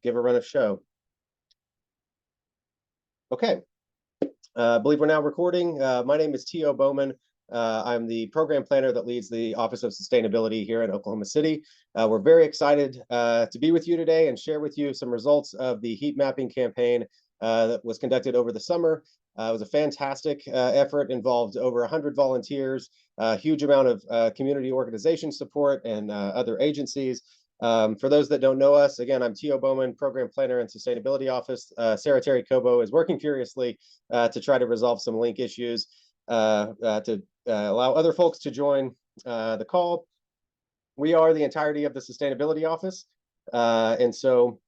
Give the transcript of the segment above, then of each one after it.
give a run of show. Okay, I believe we're now recording. My name is T.O. Bowman. I'm the program planner that leads the Office of Sustainability here in Oklahoma City. We're very excited to be with you today and share with you some results of the heat mapping campaign that was conducted over the summer. It was a fantastic effort, involved over 100 volunteers, a huge amount of community organization support and other agencies. For those that don't know us, again, I'm T.O. Bowman, Program Planner and Sustainability Office. Sarah Terry Cobo is working furiously to try to resolve some link issues to allow other folks to join the call. We are the entirety of the Sustainability Office, and so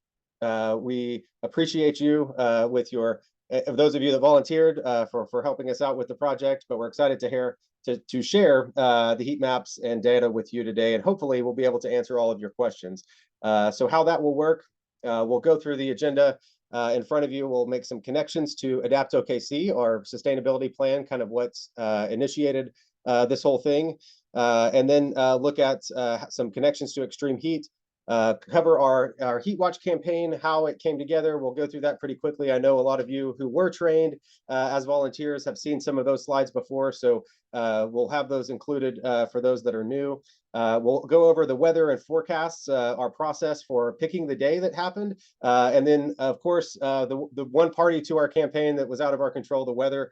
we appreciate you with your, those of you that volunteered for helping us out with the project, but we're excited to hear to share the heat maps and data with you today, and hopefully we'll be able to answer all of your questions. So how that will work, we'll go through the agenda in front of you. We'll make some connections to adaptokc, our sustainability plan, kind of what's initiated this whole thing, and then look at some connections to extreme heat. Cover our Heat Watch campaign, how it came together. We'll go through that pretty quickly. I know a lot of you who were trained as volunteers have seen some of those slides before, so we'll have those included for those that are new. We'll go over the weather and forecasts, our process for picking the day that happened, and then, of course, the one party to our campaign that was out of our control, the weather,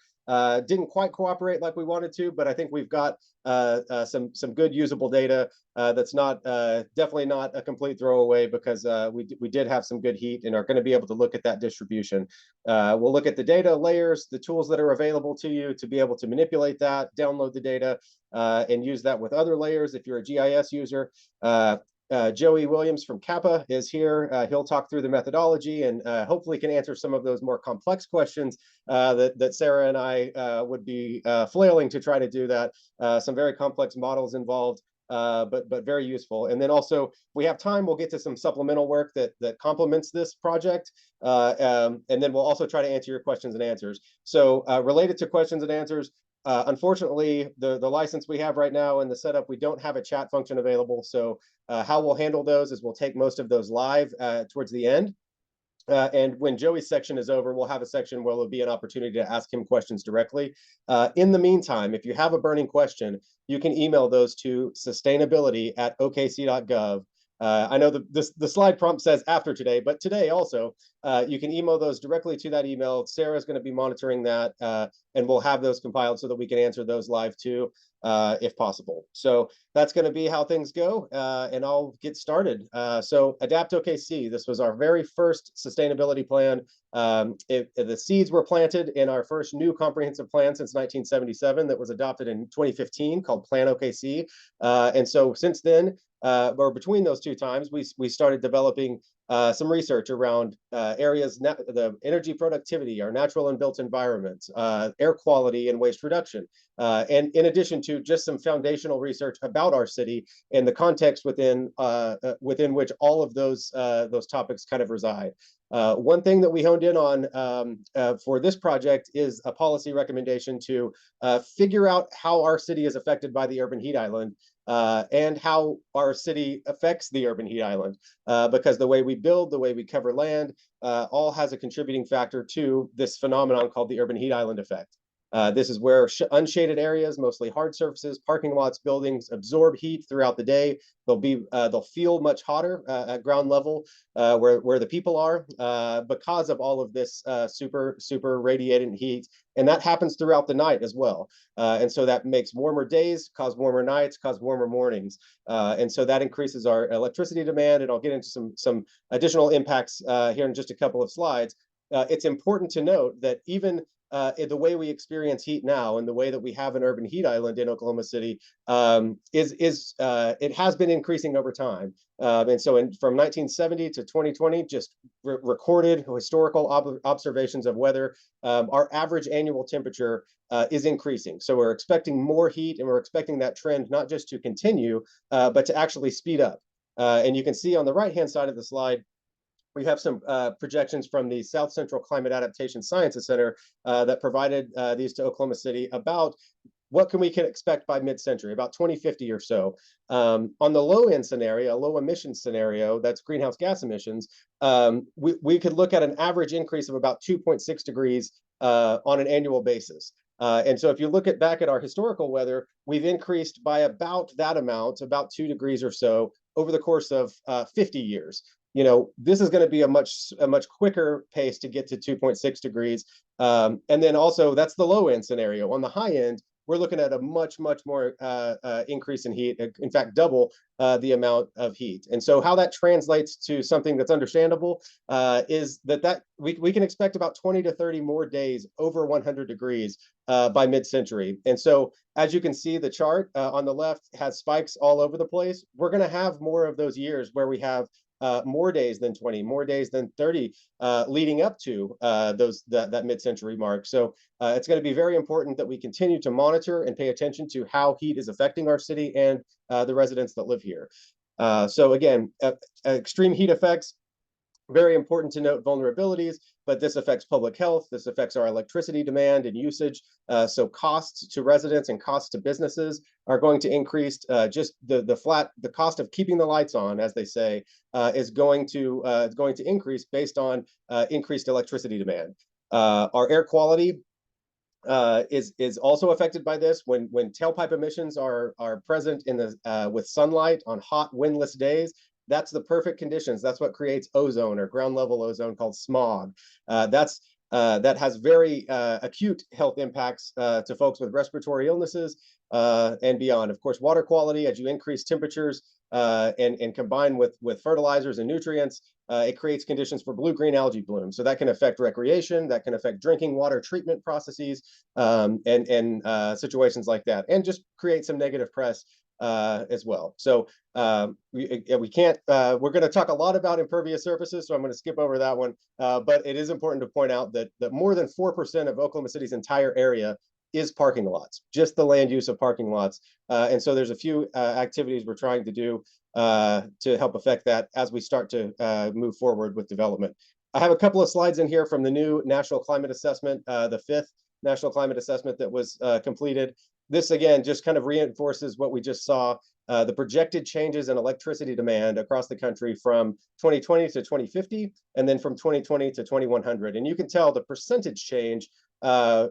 didn't quite cooperate like we wanted to, but I think we've got some good usable data that's not definitely not a complete throwaway, because we did have some good heat and are going to be able to look at that distribution. We'll look at the data layers, the tools that are available to you to be able to manipulate that, download the data, and use that with other layers if you're a GIS user. Joey Williams from CAPA is here. He'll talk through the methodology and hopefully can answer some of those more complex questions that Sarah and I would be flailing to try to do that. Some very complex models involved, but very useful. And then also, if we have time, we'll get to some supplemental work that complements this project. And then we'll also try to answer your questions and answers. So related to questions and answers, unfortunately, the license we have right now in the setup, we don't have a chat function available. So how we'll handle those is we'll take most of those live towards the end. And when Joey's section is over, we'll have a section where there'll be an opportunity to ask him questions directly. In the meantime, if you have a burning question, you can email those to sustainability@okc.gov. I know the slide prompt says after today, but today also, you can email those directly to that email. Sarah's going to be monitoring that, and we'll have those compiled so that we can answer those live too, if possible. So that's going to be how things go, and I'll get started. So adaptokc, this was our very first sustainability plan. The seeds were planted in our first new comprehensive plan since 1977 that was adopted in 2015 called Plan OKC. And so since then, or between those two times, we started developing some research around areas, the energy productivity, our natural and built environments, air quality and waste reduction. And in addition to just some foundational research about our city and the context within which all of those topics kind of reside. One thing that we honed in on for this project is a policy recommendation to figure out how our city is affected by the urban heat island, and how our city affects the urban heat island, because the way we build, the way we cover land, all has a contributing factor to this phenomenon called the urban heat island effect. This is where unshaded areas, mostly hard surfaces, parking lots, buildings, absorb heat throughout the day. They'll feel much hotter at ground level where the people are, because of all of this super radiating heat, and that happens throughout the night as well. And so that makes warmer days, cause warmer nights, cause warmer mornings, and so that increases our electricity demand. And I'll get into some additional impacts here in just a couple of slides. It's important to note that even the way we experience heat now and the way that we have an urban heat island in Oklahoma City it has been increasing over time. And so from 1970 to 2020, just recorded historical observations of weather, our average annual temperature is increasing. So we're expecting more heat, and we're expecting that trend not just to continue, but to actually speed up. And you can see on the right-hand side of the slide, we have some projections from the South Central Climate Adaptation Sciences Center that provided these to Oklahoma City about what can we expect by mid-century, about 2050 or so. On the low end scenario, a low emission scenario, that's greenhouse gas emissions, we could look at an average increase of about 2.6 degrees on an annual basis. And so if you look back at our historical weather, we've increased by about that amount, about 2 degrees or so over the course of 50 years. This is going to be a much quicker pace to get to 2.6 degrees. And then also that's the low end scenario. On the high end, we're looking at a much more increase in heat, in fact, double the amount of heat. And so how that translates to something that's understandable is that we can expect about 20 to 30 more days over 100 degrees by mid-century. And so as you can see, the chart on the left has spikes all over the place. We're going to have more of those years where we have more days than 20, more days than 30, leading up to that mid-century mark. So it's going to be very important that we continue to monitor and pay attention to how heat is affecting our city and the residents that live here. So again, extreme heat effects, very important to note vulnerabilities, but this affects public health. This affects our electricity demand and usage. So costs to residents and costs to businesses are going to increase. Just the cost of keeping the lights on, as they say, is going to increase based on increased electricity demand. Our air quality is also affected by this. When tailpipe emissions are present with sunlight on hot windless days, that's the perfect conditions. That's what creates ozone, or ground level ozone, called smog. That has very acute health impacts to folks with respiratory illnesses and beyond. Of course, water quality, as you increase temperatures and combine with fertilizers and nutrients, it creates conditions for blue-green algae bloom. So that can affect recreation, that can affect drinking water treatment processes, and situations like that, and just create some negative press as well. So we can't, we're going to talk a lot about impervious surfaces, so I'm going to skip over that one. But it is important to point out that more than 4% of Oklahoma City's entire area is parking lots, just the land use of parking lots. And so there's a few activities we're trying to do to help affect that as we start to move forward with development. I have a couple of slides in here from the new National Climate Assessment, the 5th National Climate Assessment that was completed. This, again, just kind of reinforces what we just saw, the projected changes in electricity demand across the country from 2020 to 2050, and then from 2020 to 2100. And you can tell the percentage change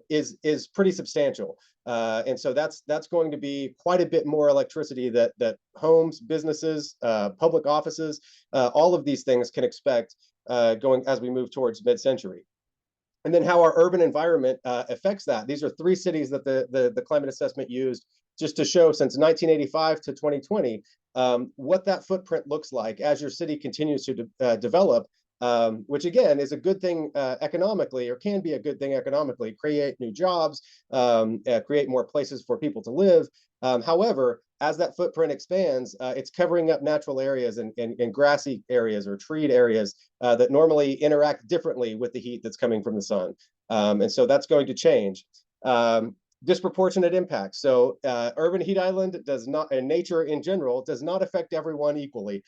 is pretty substantial. And so that's going to be quite a bit more electricity that homes, businesses, public offices, all of these things can expect going as we move towards mid-century. And then how our urban environment affects that. These are 3 cities that the climate assessment used just to show, since 1985 to 2020, what that footprint looks like as your city continues to develop, which again is a good thing economically, or can be a good thing economically, create new jobs, create more places for people to live. However, as that footprint expands, it's covering up natural areas and grassy areas or treed areas that normally interact differently with the heat that's coming from the sun. And so that's going to change. Disproportionate impacts. So urban heat island does not, and nature in general, does not affect everyone equally.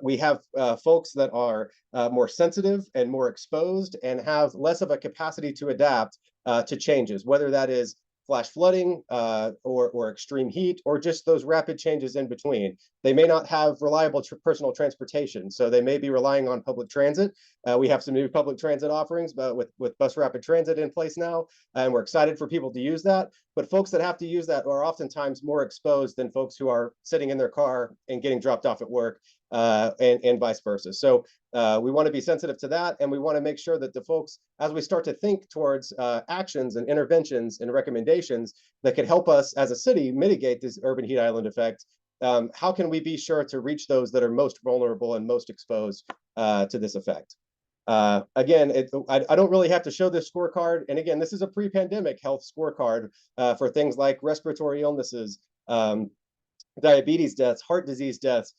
We have folks that are more sensitive and more exposed and have less of a capacity to adapt to changes, whether that is flash flooding or extreme heat, or just those rapid changes in between. They may not have reliable personal transportation, so they may be relying on public transit. We have some new public transit offerings, but with bus rapid transit in place now, and we're excited for people to use that. But folks that have to use that are oftentimes more exposed than folks who are sitting in their car and getting dropped off at work, and vice versa. So we want to be sensitive to that, and we want to make sure that the folks, as we start to think towards actions and interventions and recommendations that could help us as a city mitigate this urban heat island effect, how can we be sure to reach those that are most vulnerable and most exposed to this effect? Again, I don't really have to show this scorecard. And again, this is a pre-pandemic health scorecard for things like respiratory illnesses, diabetes deaths, heart disease deaths.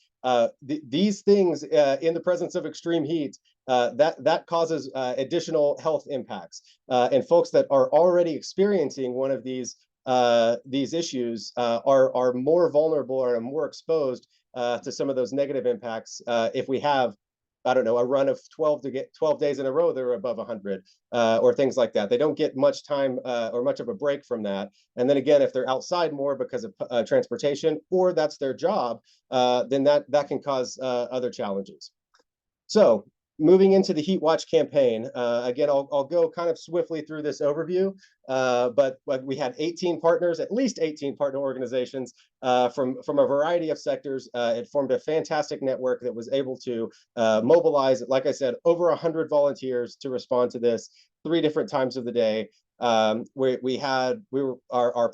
These things in the presence of extreme heat, that causes additional health impacts. And folks that are already experiencing one of these issues are more vulnerable or more exposed to some of those negative impacts if we have I don't know, a run of 12 days in a row, they're above 100, or things like that. They don't get much time or much of a break from that. And then again, if they're outside more because of transportation, or that's their job, then that can cause other challenges. So moving into the Heat Watch campaign, again, I'll go kind of swiftly through this overview, but we had 18 partners, at least 18 partner organizations from a variety of sectors. It formed a fantastic network that was able to mobilize, like I said, over 100 volunteers to respond to this 3 different times of the day. Our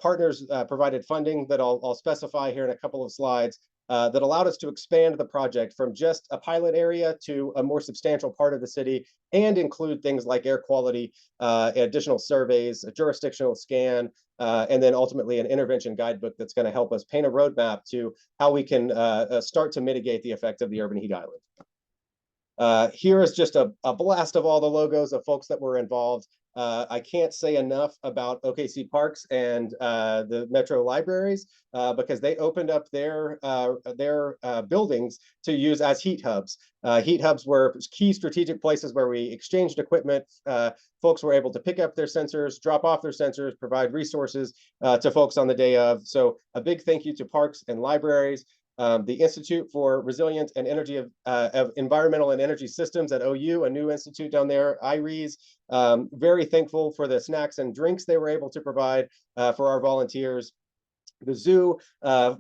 partners provided funding that I'll specify here in a couple of slides, that allowed us to expand the project from just a pilot area to a more substantial part of the city, and include things like air quality, additional surveys, a jurisdictional scan, and then ultimately an intervention guidebook that's going to help us paint a roadmap to how we can start to mitigate the effect of the urban heat island. Here is just a blast of all the logos of folks that were involved. I can't say enough about OKC Parks and the Metro Libraries, because they opened up their buildings to use as heat hubs. Heat hubs were key strategic places where we exchanged equipment. Folks were able to pick up their sensors, drop off their sensors, provide resources to folks on the day of. So a big thank you to parks and libraries. The Institute for Resilient and Energy of Environmental and Energy Systems at OU, a new institute down there, IRES. Very thankful for the snacks and drinks they were able to provide for our volunteers. The zoo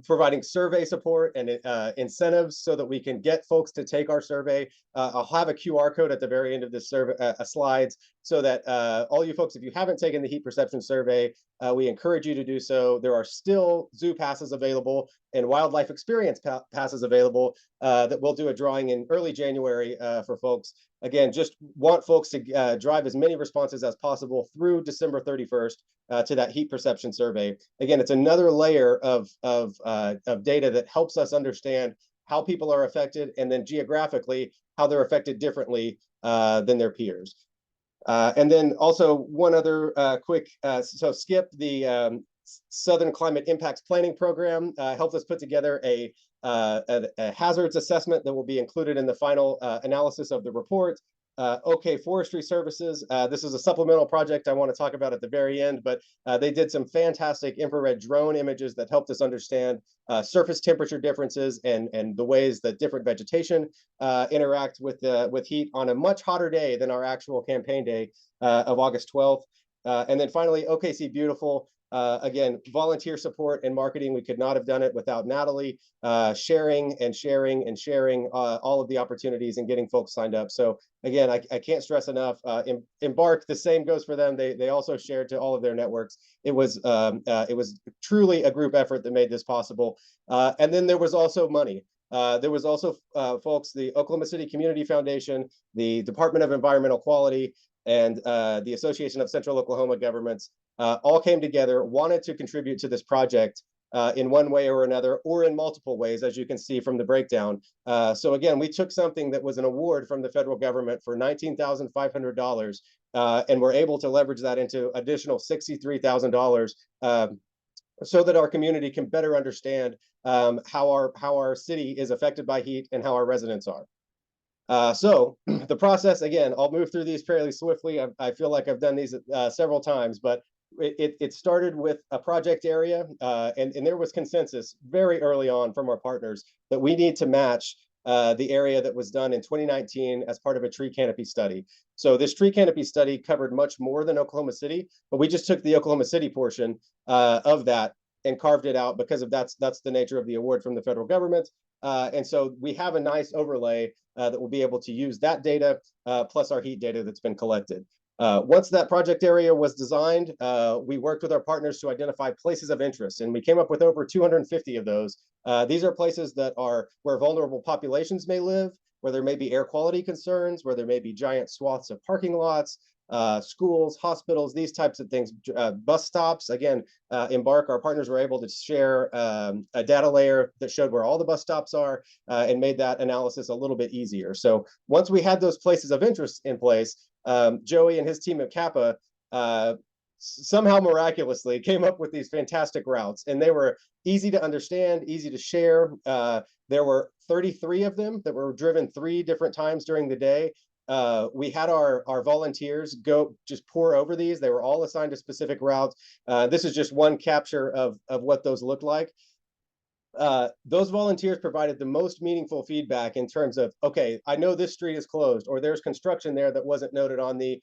providing survey support and incentives so that we can get folks to take our survey. I'll have a QR code at the very end of this survey slides, so that all you folks, if you haven't taken the heat perception survey, we encourage you to do so. There are still zoo passes available and wildlife experience passes available that we'll do a drawing in early January for folks. Again, just want folks to drive as many responses as possible through December 31st to that heat perception survey. Again, it's another layer of data that helps us understand how people are affected, and then geographically how they're affected differently than their peers. And then also one other quick, so Skip, the Southern Climate Impacts Planning Program, helped us put together a hazards assessment that will be included in the final analysis of the report. OK Forestry Services, this is a supplemental project I want to talk about at the very end, but they did some fantastic infrared drone images that helped us understand surface temperature differences and the ways that different vegetation interact with heat on a much hotter day than our actual campaign day of August 12th. And then finally, OKC Beautiful. Again, volunteer support and marketing. We could not have done it without Natalie sharing all of the opportunities and getting folks signed up. So again, I can't stress enough. Embark, the same goes for them. They also shared to all of their networks. It was truly a group effort that made this possible. And then there was also money. There was also folks, the Oklahoma City Community Foundation, the Department of Environmental Quality, and the Association of Central Oklahoma Governments all came together, wanted to contribute to this project in one way or another, or in multiple ways, as you can see from the breakdown. So again, we took something that was an award from the federal government for $19,500, and we're able to leverage that into additional $63,000 so that our community can better understand how our city is affected by heat and how our residents are. So the process, again, I'll move through these fairly swiftly. I feel like I've done these several times, but it started with a project area, and there was consensus very early on from our partners that we need to match the area that was done in 2019 as part of a tree canopy study. So this tree canopy study covered much more than Oklahoma City, but we just took the Oklahoma City portion of that and carved it out because of that's the nature of the award from the federal government. And so we have a nice overlay that will be able to use that data plus our heat data that's been collected. Once that project area was designed, we worked with our partners to identify places of interest, and we came up with over 250 of those. These are places that are where vulnerable populations may live, where there may be air quality concerns, where there may be giant swaths of parking lots, schools, hospitals, these types of things, bus stops. Again, Embark, our partners were able to share a data layer that showed where all the bus stops are and made that analysis a little bit easier. So once we had those places of interest in place, Joey and his team at CAPA somehow miraculously came up with these fantastic routes, and they were easy to understand, easy to share. There were 33 of them that were driven 3 different times during the day. We had our volunteers go just pour over these. They were all assigned to specific routes. This is just one capture of what those looked like. Those volunteers provided the most meaningful feedback in terms of, okay, I know this street is closed, or there's construction there that wasn't noted on the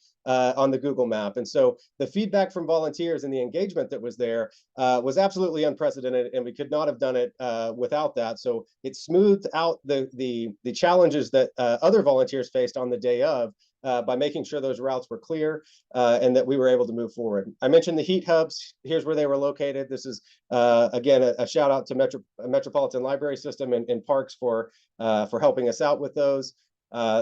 Google map. And so the feedback from volunteers and the engagement that was there was absolutely unprecedented, and we could not have done it without that. So it smoothed out the challenges that other volunteers faced on the day of, by making sure those routes were clear and that we were able to move forward. I mentioned the heat hubs. Here's where they were located. This is, again, a shout out to Metropolitan Library System and Parks for helping us out with those.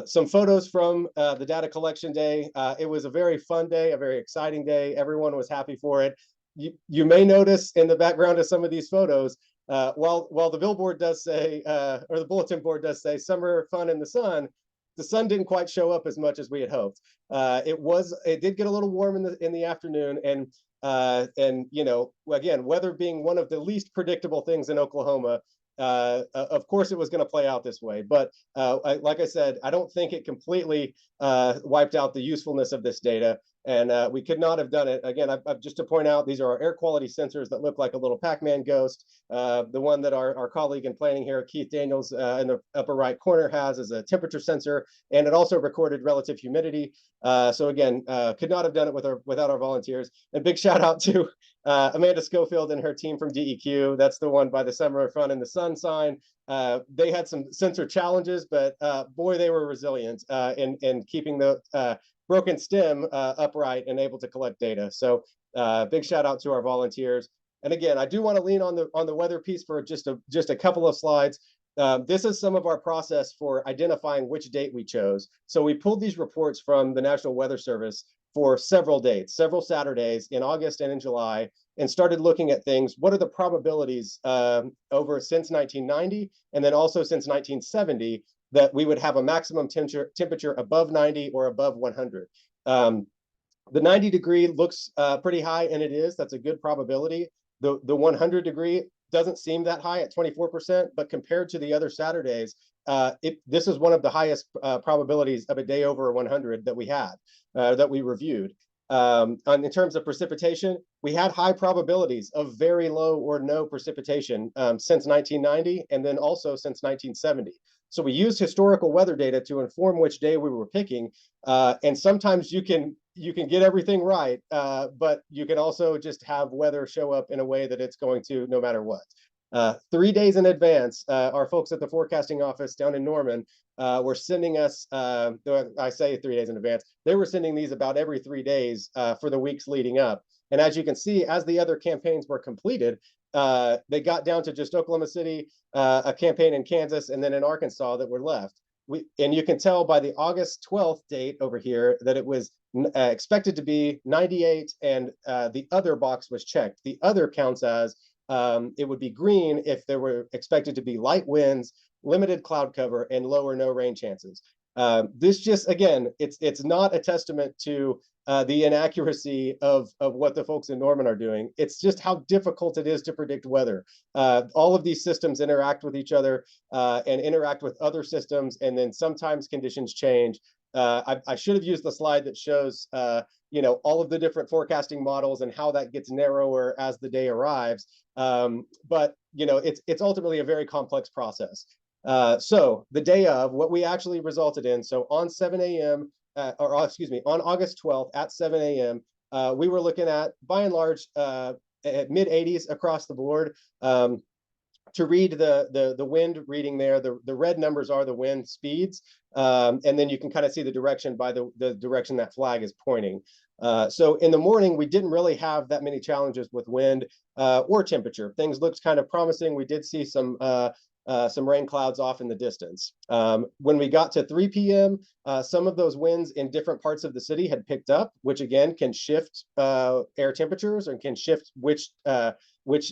Some photos from the data collection day. It was a very fun day, a very exciting day. Everyone was happy for it. You may notice in the background of some of these photos, while the billboard does say, or the bulletin board does say, summer fun in the sun didn't quite show up as much as we had hoped. It did get a little warm in the afternoon, and you know, again, weather being one of the least predictable things in Oklahoma, of course it was going to play out this way. But like I said, I don't think it completely wiped out the usefulness of this data. And we could not have done it. Again, just to point out, these are our air quality sensors that look like a little Pac-Man ghost. The one that our colleague in planning here, Keith Daniels, in the upper right corner has is a temperature sensor, and it also recorded relative humidity. So again, could not have done it without our volunteers. And big shout out to Amanda Schofield and her team from DEQ. That's the one by the summer fun in the sun sign. They had some sensor challenges, but boy, they were resilient in keeping the broken stem upright and able to collect data. So big shout out to our volunteers. And again, I do want to lean on the weather piece for just a couple of slides. This is some of our process for identifying which date we chose. So we pulled these reports from the National Weather Service for several dates, several Saturdays in August and in July, and started looking at things. What are the probabilities over since 1990, and then also since 1970, that we would have a maximum temperature above 90 or above 100. The 90 degree looks pretty high, and it is. That's a good probability. The 100 degree doesn't seem that high at 24%, but compared to the other Saturdays, this is one of the highest probabilities of a day over 100 that we had, that we reviewed. In terms of precipitation, we had high probabilities of very low or no precipitation since 1990, and then also since 1970. So we used historical weather data to inform which day we were picking, and sometimes you can get everything right, but you can also just have weather show up in a way that it's going to no matter what. 3 days in advance, our folks at the forecasting office down in Norman were sending us, I say 3 days in advance, they were sending these about every 3 days for the weeks leading up. And as you can see, as the other campaigns were completed, they got down to just Oklahoma City, a campaign in Kansas, and then in Arkansas that were left. And you can tell by the August 12th date over here that it was expected to be 98, and the other box was checked. The other counts as it would be green if there were expected to be light winds, limited cloud cover, and low or no rain chances. This just, again, it's not a testament to the inaccuracy of what the folks in Norman are doing. It's just how difficult it is to predict weather. All of these systems interact with each other and interact with other systems, and then sometimes conditions change. I should have used the slide that shows all of the different forecasting models and how that gets narrower as the day arrives. But it's ultimately a very complex process. So the day of, what we actually resulted in, so on 7 a.m., on August 12th at 7 a.m., we were looking at, by and large, at mid 80s across the board. To read the wind reading there, the red numbers are the wind speeds, and then you can kind of see the direction by the direction that flag is pointing. So in the morning, we didn't really have that many challenges with wind or temperature. Things looked kind of promising. We did see some rain clouds off in the distance. When we got to 3 p.m., some of those winds in different parts of the city had picked up, which again can shift air temperatures and can shift which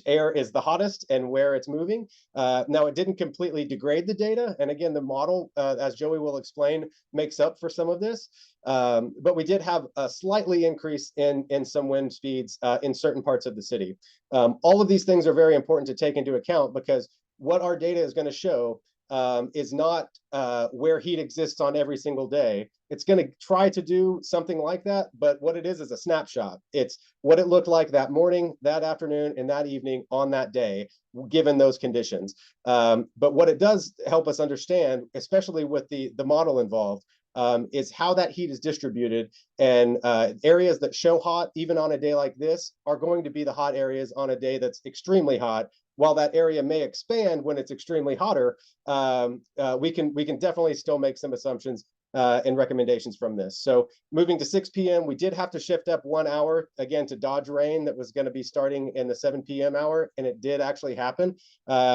air is the hottest and where it's moving. Now, it didn't completely degrade the data. And again, the model, as Joey will explain, makes up for some of this. But we did have a slightly increase in some wind speeds in certain parts of the city. All of these things are very important to take into account, because what our data is going to show is not where heat exists on every single day. It's going to try to do something like that, but what it is a snapshot. It's what it looked like that morning, that afternoon, and that evening on that day, given those conditions. But what it does help us understand, especially with the model involved, is how that heat is distributed, and areas that show hot even on a day like this are going to be the hot areas on a day that's extremely hot. While that area may expand when it's extremely hotter, we can definitely still make some assumptions and recommendations from this. So moving to 6 p.m., we did have to shift up 1 hour, again, to dodge rain that was going to be starting in the 7 p.m. hour, and it did actually happen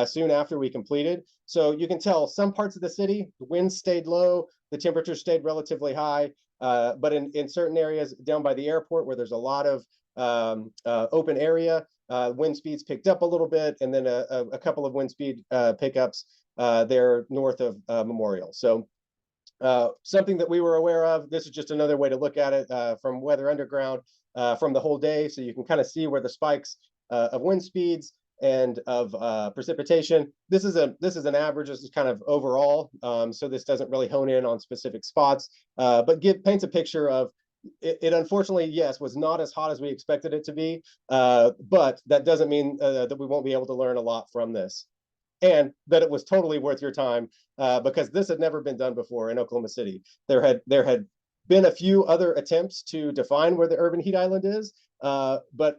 soon after we completed. So you can tell some parts of the city, the winds stayed low, the temperature stayed relatively high, but in certain areas down by the airport where there's a lot of open area, wind speeds picked up a little bit, and then a couple of wind speed pickups there north of Memorial. So something that we were aware of. This is just another way to look at it from Weather Underground from the whole day, so you can kind of see where the spikes of wind speeds and of precipitation. This is an average. This is kind of overall, so this doesn't really hone in on specific spots, but paints a picture of it. Unfortunately, yes, was not as hot as we expected it to be, but that doesn't mean that we won't be able to learn a lot from this, and that it was totally worth your time, because this had never been done before in Oklahoma City. There had been a few other attempts to define where the urban heat island is, but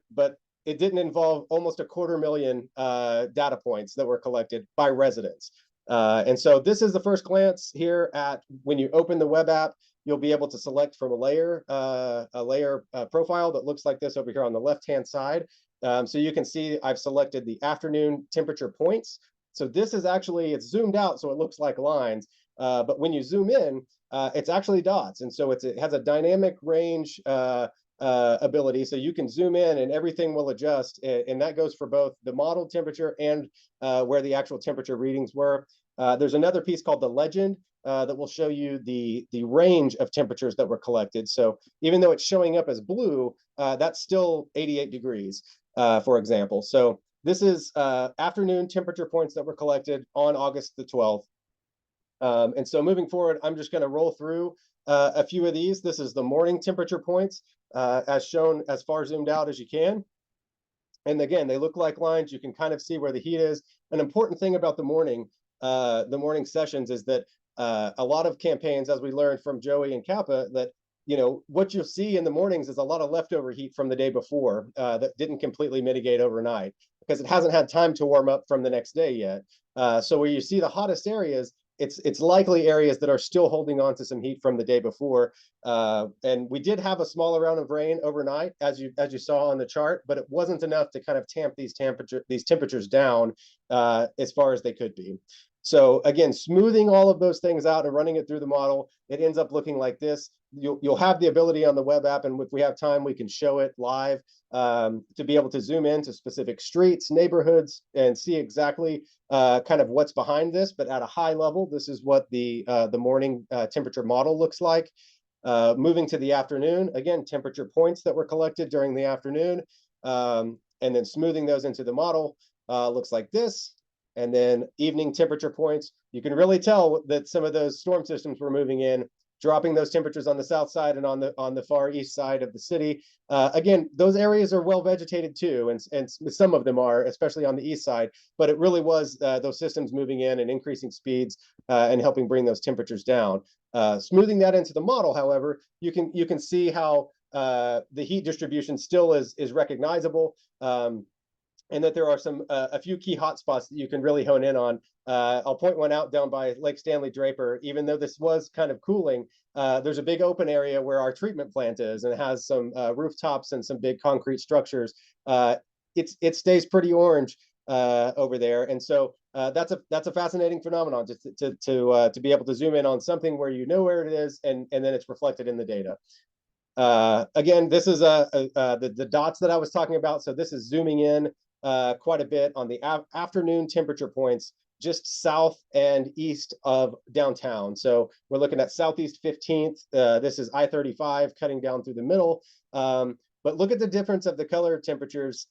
it didn't involve almost 250,000 data points that were collected by residents. And so this is the first glance here at when you open the web app. You'll be able to select from a layer profile that looks like this over here on the left-hand side. So you can see I've selected the afternoon temperature points. So this is actually, it's zoomed out so it looks like lines, but when you zoom in, it's actually dots. And so it has a dynamic range ability. So you can zoom in and everything will adjust. And that goes for both the model temperature and where the actual temperature readings were. There's another piece called the legend that will show you the range of temperatures that were collected. So even though it's showing up as blue, that's still 88 degrees, for example. So this is afternoon temperature points that were collected on August the 12th. And so moving forward, I'm just going to roll through a few of these. This is the morning temperature points, as shown as far zoomed out as you can. And again, they look like lines. You can kind of see where the heat is. An important thing about the morning sessions is that a lot of campaigns, as we learned from Joey and CAPA, that what you'll see in the mornings is a lot of leftover heat from the day before that didn't completely mitigate overnight because it hasn't had time to warm up from the next day yet. So where you see the hottest areas, it's likely areas that are still holding on to some heat from the day before. And we did have a small amount of rain overnight, as you saw on the chart, but it wasn't enough to kind of tamp these temperatures down as far as they could be. So again, smoothing all of those things out and running it through the model, it ends up looking like this. You'll have the ability on the web app, and if we have time, we can show it live to be able to zoom into specific streets, neighborhoods, and see exactly kind of what's behind this. But at a high level, this is what the morning temperature model looks like. Moving to the afternoon, again, temperature points that were collected during the afternoon, and then smoothing those into the model looks like this. And then evening temperature points, you can really tell that some of those storm systems were moving in, dropping those temperatures on the south side and on the far east side of the city. Again, those areas are well vegetated too, and some of them are, especially on the east side. But it really was those systems moving in and increasing speeds and helping bring those temperatures down. Smoothing that into the model, however, you can see how the heat distribution still is recognizable. And that there are a few key hotspots that you can really hone in on. I'll point one out down by Lake Stanley Draper. Even though this was kind of cooling, there's a big open area where our treatment plant is, and it has some rooftops and some big concrete structures. It stays pretty orange over there, and so that's a fascinating phenomenon to be able to zoom in on something where you know where it is, and then it's reflected in the data. Again, this is the dots that I was talking about. So this is zooming in quite a bit on the afternoon temperature points just south and east of downtown. So we're looking at Southeast 15th. This is I-35 cutting down through the middle. But look at the difference of the color temperatures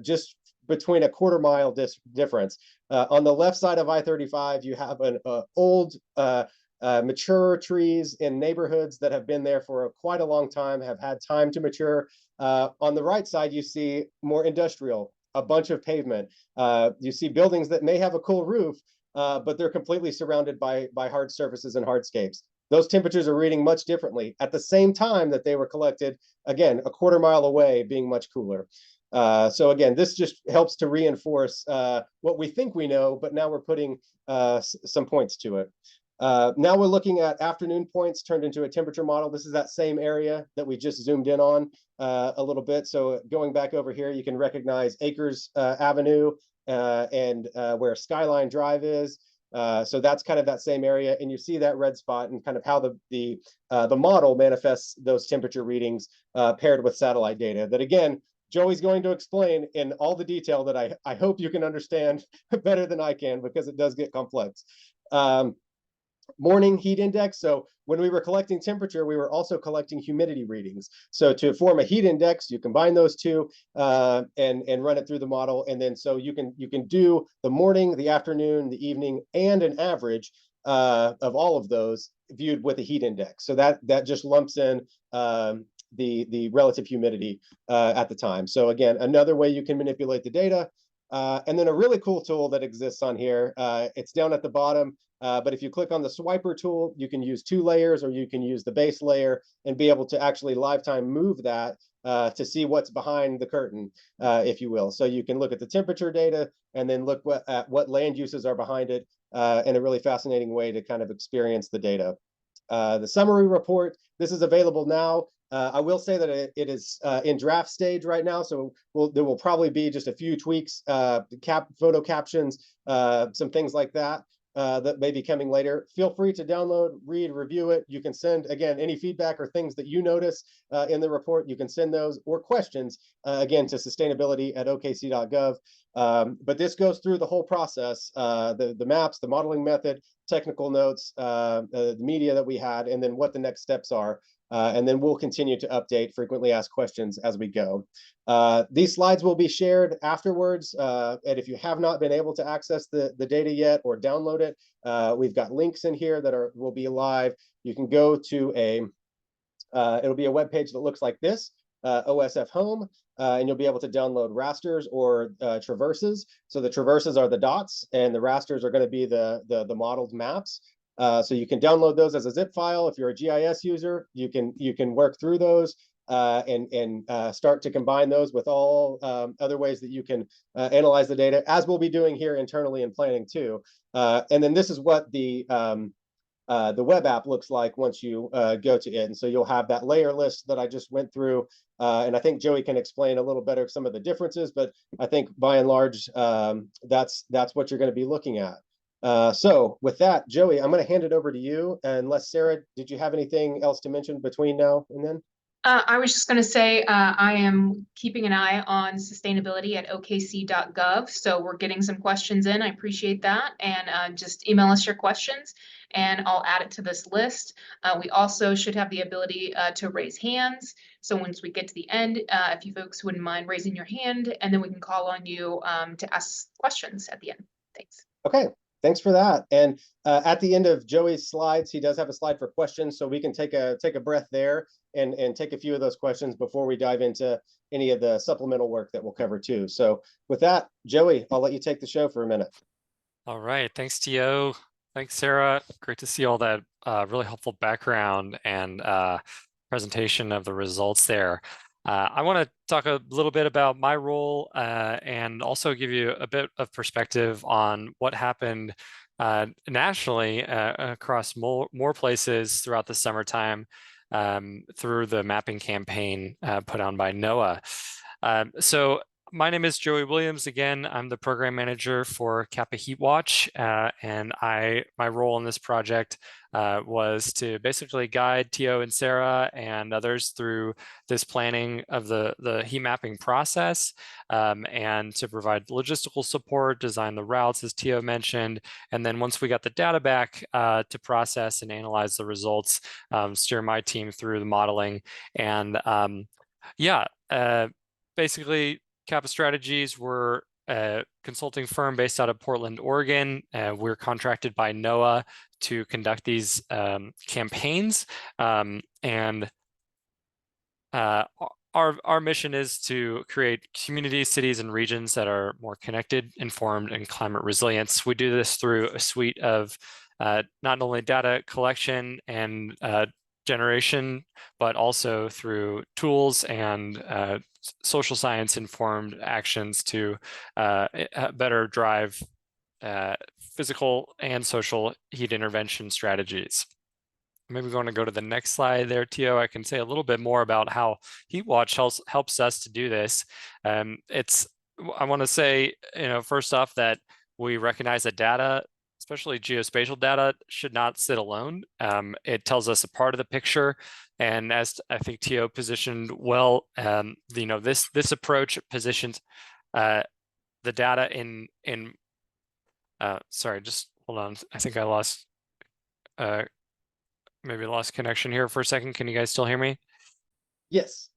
just between a quarter-mile difference. On the left side of I-35, you have an old, mature trees in neighborhoods that have been there for quite a long time, have had time to mature. On the right side, you see more industrial, a bunch of pavement. You see buildings that may have a cool roof, but they're completely surrounded by hard surfaces and hardscapes. Those temperatures are reading much differently at the same time that they were collected, again, a quarter-mile away, being much cooler. So again, this just helps to reinforce what we think we know, but now we're putting some points to it. Now we're looking at afternoon points turned into a temperature model. This is that same area that we just zoomed in on a little bit. So going back over here, you can recognize Acres Avenue and where Skyline Drive is. So that's kind of that same area, and you see that red spot and kind of how the model manifests those temperature readings paired with satellite data. That again, Joey's going to explain in all the detail that I hope you can understand better than I can, because it does get complex. Morning heat index. So when we were collecting temperature, we were also collecting humidity readings. So to form a heat index, you combine those two and run it through the model. And then so you can do the morning, the afternoon, the evening, and an average of all of those viewed with a heat index. So that just lumps in the relative humidity at the time. So again, another way you can manipulate the data. And then a really cool tool that exists on here, it's down at the bottom, but if you click on the swiper tool, you can use 2 layers, or you can use the base layer and be able to actually live time move that to see what's behind the curtain, if you will. So you can look at the temperature data and then look at what land uses are behind it in a really fascinating way to kind of experience the data. The summary report, this is available now. I will say that it is in draft stage right now, so there will probably be just a few tweaks, photo captions, some things like that that may be coming later. Feel free to download, read, review it. You can send, again, any feedback or things that you notice in the report. You can send those or questions, again, to sustainability@okc.gov. But this goes through the whole process, the maps, the modeling method, technical notes, the media that we had, and then what the next steps are. And then we'll continue to update frequently asked questions as we go. These slides will be shared afterwards. And if you have not been able to access the data yet or download it, we've got links in here that will be live. You can go to it'll be a web page that looks like this, OSF Home, and you'll be able to download rasters or traverses. So the traverses are the dots, and the rasters are going to be the modeled maps. So you can download those as a zip file. If you're a GIS user, you can work through those and start to combine those with all other ways that you can analyze the data, as we'll be doing here internally in planning too. And then this is what the web app looks like once you go to it. And so you'll have that layer list that I just went through. And I think Joey can explain a little better some of the differences, but I think by and large, that's what you're going to be looking at. So with that, Joey, I'm going to hand it over to you. Unless Sarah, did you have anything else to mention between now and then? I was just going to say I am keeping an eye on sustainability at okc.gov. So we're getting some questions in. I appreciate that. And just email us your questions and I'll add it to this list. We also should have the ability to raise hands. So once we get to the end, if you folks wouldn't mind raising your hand, and then we can call on you to ask questions at the end. Thanks. Okay. Thanks for that. And at the end of Joey's slides, he does have a slide for questions, so we can take a breath there and take a few of those questions before we dive into any of the supplemental work that we'll cover too. So with that, Joey, I'll let you take the show for a minute. All right. Thanks, Tio. Thanks, Sarah. Great to see all that really helpful background and presentation of the results there. I want to talk a little bit about my role and also give you a bit of perspective on what happened nationally across more places throughout the summertime through the mapping campaign put on by NOAA. So my name is Joey Williams. Again, I'm the program manager for CAPA Heat Watch, and my role in this project was to basically guide Tio and Sarah and others through this planning of the heat mapping process, and to provide logistical support, design the routes, as Tio mentioned, and then once we got the data back, to process and analyze the results, steer my team through the modeling, and basically CAPA strategies were a consulting firm based out of Portland, Oregon. We're contracted by NOAA to conduct these campaigns, and our mission is to create communities, cities, and regions that are more connected, informed, and climate resilient. We do this through a suite of not only data collection and generation, but also through tools and social science informed actions to better drive physical and social heat intervention strategies. Maybe we're going to go to the next slide there, Tio. I can say a little bit more about how HeatWatch helps us to do this. I want to say, first off, that we recognize that data, especially geospatial data, should not sit alone. It tells us a part of the picture, and as I think Tio positioned well, this approach positions the data in. Sorry, just hold on. I think I lost. Maybe lost connection here for a second. Can you guys still hear me? Yes.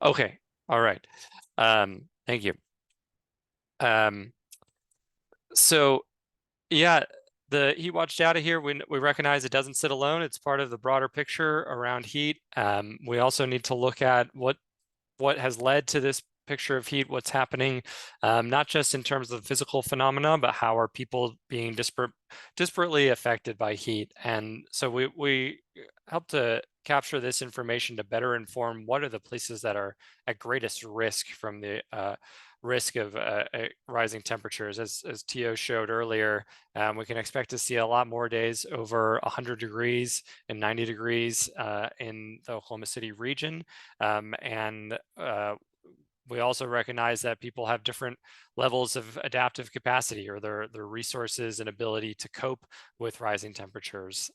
Okay. All right. Thank you. So yeah, the HeatWatch data here, we recognize it doesn't sit alone. It's part of the broader picture around heat. We also need to look at what has led to this picture of heat, what's happening, not just in terms of physical phenomena, but how are people being disparately affected by heat. And so we help to capture this information to better inform what are the places that are at greatest risk from the risk of rising temperatures. As Tio showed earlier, we can expect to see a lot more days over 100 degrees and 90 degrees in the Oklahoma City region. We also recognize that people have different levels of adaptive capacity, or their resources and ability to cope with rising temperatures.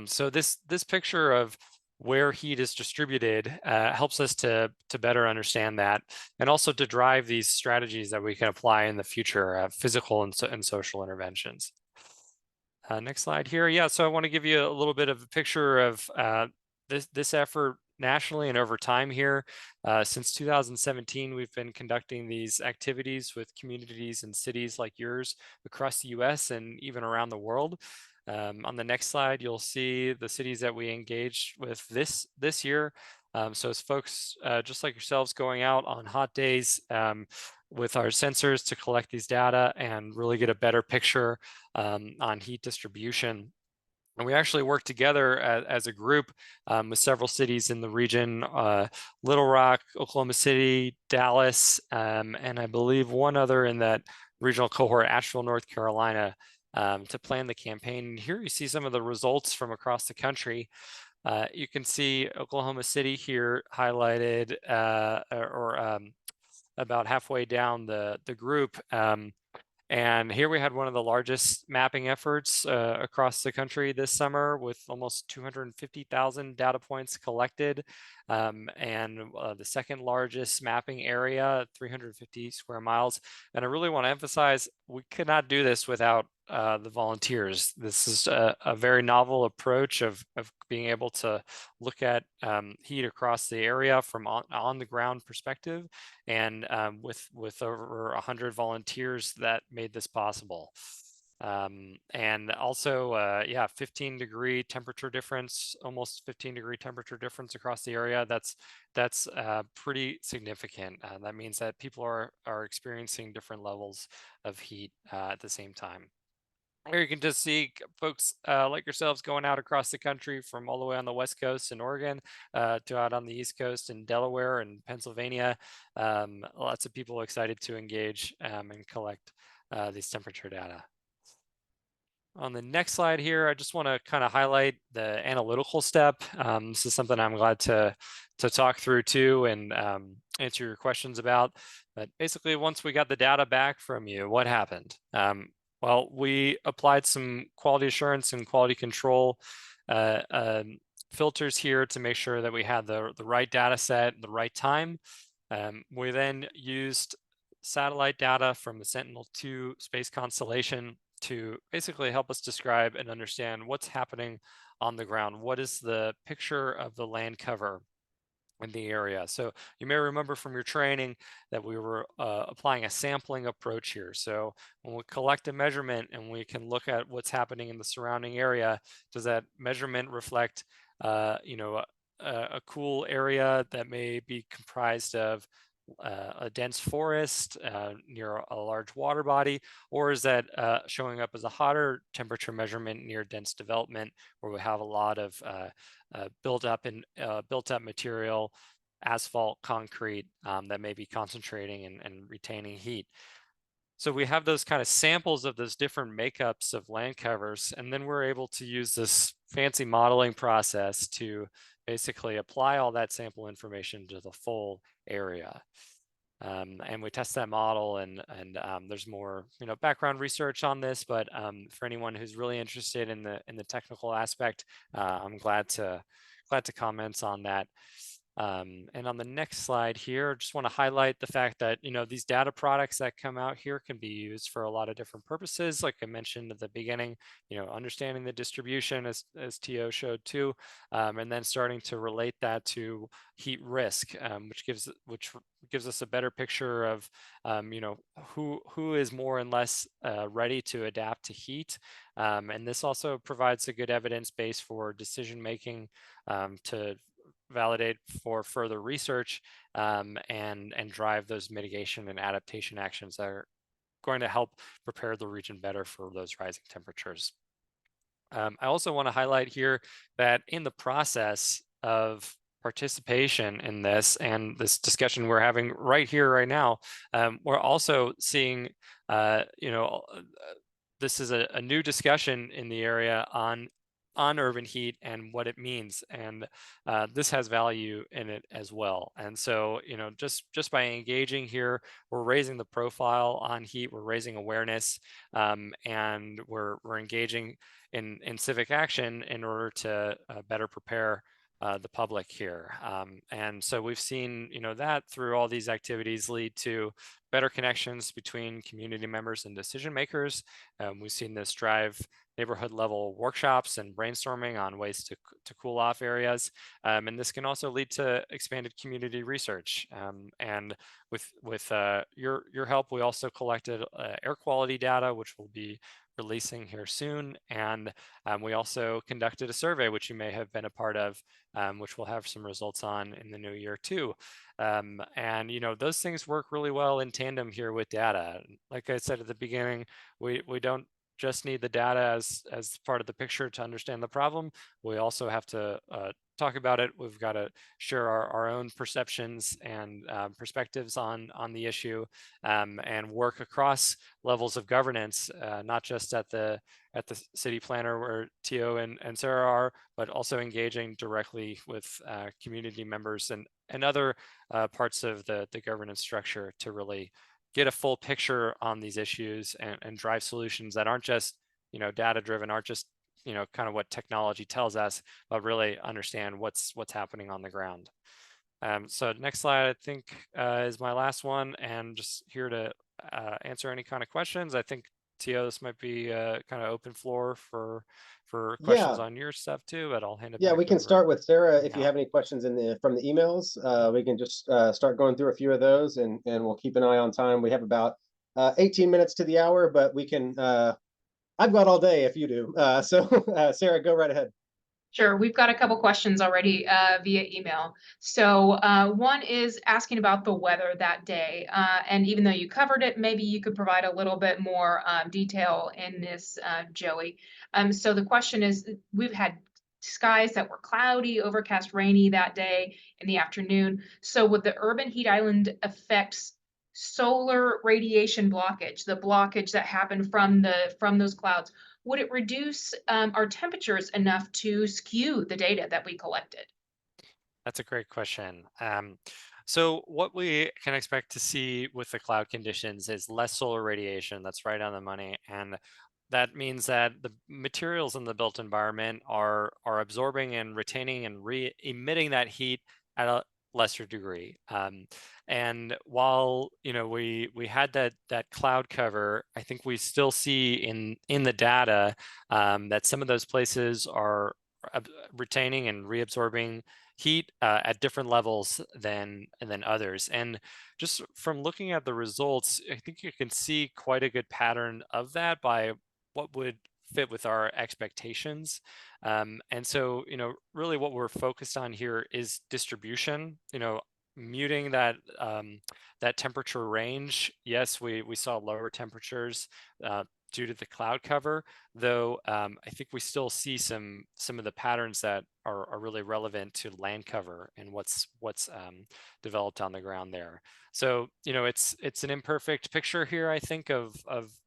So this picture of where heat is distributed helps us to better understand that, and also to drive these strategies that we can apply in the future, physical and social interventions. Next slide here. Yeah, so I want to give you a little bit of a picture of this effort nationally and over time here. Since 2017, we've been conducting these activities with communities and cities like yours across the US and even around the world. On the next slide, you'll see the cities that we engaged with this year. So it's folks just like yourselves going out on hot days with our sensors to collect these data and really get a better picture on heat distribution. And we actually work together as a group with several cities in the region, Little Rock, Oklahoma City, Dallas, and I believe one other in that regional cohort, Asheville, North Carolina, to plan the campaign. And here you see some of the results from across the country. You can see Oklahoma City here highlighted about halfway down the group. And here we had one of the largest mapping efforts across the country this summer, with almost 250,000 data points collected, and the second largest mapping area, 350 square miles. And I really want to emphasize, we could not do this without the volunteers. This is a very novel approach of being able to look at heat across the area from on the ground perspective, and with over 100 volunteers that made this possible. And also, 15 degree temperature difference, almost 15 degree temperature difference across the area. That's pretty significant. That means that people are experiencing different levels of heat at the same time. Here you can just see folks like yourselves going out across the country, from all the way on the West Coast in Oregon to out on the East Coast in Delaware and Pennsylvania. Lots of people excited to engage and collect these temperature data. On the next slide here, I just want to kind of highlight the analytical step. This is something I'm glad to talk through too, and answer your questions about. But basically, once we got the data back from you, what happened? Well, we applied some quality assurance and quality control filters here to make sure that we had the right data set at the right time. We then used satellite data from the Sentinel-2 space constellation to basically help us describe and understand what's happening on the ground. What is the picture of the land cover? in the area. So you may remember from your training that we were applying a sampling approach here. So when we collect a measurement and we can look at what's happening in the surrounding area, does that measurement reflect, a cool area that may be comprised of a dense forest near a large water body, or is that showing up as a hotter temperature measurement near dense development where we have a lot of built up material, asphalt, concrete that may be concentrating and retaining heat. So we have those kind of samples of those different makeups of land covers, and then we're able to use this fancy modeling process to basically apply all that sample information to the full area. And we test that model, and there's more background research on this, but for anyone who's really interested in the technical aspect, I'm glad to comment on that. And on the next slide here, I just want to highlight the fact that these data products that come out here can be used for a lot of different purposes. Like I mentioned at the beginning, understanding the distribution as T.O. showed too, and then starting to relate that to heat risk, which gives us a better picture of who is more and less ready to adapt to heat. And this also provides a good evidence base for decision making to validate for further research and drive those mitigation and adaptation actions that are going to help prepare the region better for those rising temperatures. I also want to highlight here that in the process of participation in this and this discussion we're having right here, right now, we're also seeing, this is a new discussion in the area on urban heat and what it means, and this has value in it as well. And so just by engaging here, we're raising the profile on heat, we're raising awareness, and we're engaging in civic action in order to better prepare the public here. And so we've seen that through all these activities lead to better connections between community members and decision makers. We've seen this drive neighborhood level workshops and brainstorming on ways to cool off areas. And this can also lead to expanded community research. And with your help, we also collected air quality data, which will be releasing here soon. And we also conducted a survey, which you may have been a part of, which we'll have some results on in the new year too. And those things work really well in tandem here with data. Like I said at the beginning, we don't just need the data as part of the picture to understand the problem. We also have to talk about it. We've got to share our own perceptions and perspectives on the issue, and work across levels of governance, not just at the city planner where T.O. and Sarah are, but also engaging directly with community members and other parts of the governance structure to really get a full picture on these issues and drive solutions that aren't just data driven, aren't just kind of what technology tells us, but really understand what's happening on the ground. So next slide, I think, is my last one, and just here to answer any kind of questions. I think T.O., this might be kind of open floor for questions on your stuff too, but I'll hand it back. Yeah, we can start with Sarah. If you Yeah. have any questions from the emails, we can just start going through a few of those, and we'll keep an eye on time. We have about 18 minutes to the hour, but we can, I've got all day if you do. So Sarah, go right ahead. Sure. We've got a couple questions already via email. So one is asking about the weather that day. And even though you covered it, maybe you could provide a little bit more detail in this, Joey. So the question is, we've had skies that were cloudy, overcast, rainy that day in the afternoon. So would the urban heat island affect solar radiation blockage, the blockage that happened from those clouds? Would it reduce our temperatures enough to skew the data that we collected? That's a great question. So what we can expect to see with the cloud conditions is less solar radiation. That's right on the money. And that means that the materials in the built environment are absorbing and retaining and re-emitting that heat at a lesser degree. And while we had that cloud cover, I think we still see in the data that some of those places are retaining and reabsorbing heat at different levels than others. And just from looking at the results, I think you can see quite a good pattern of that by what would fit with our expectations. And so, really what we're focused on here is distribution, muting that that temperature range. Yes, we saw lower temperatures due to the cloud cover, though I think we still see some of the patterns that are really relevant to land cover and what's developed on the ground there. So it's an imperfect picture here, I think, of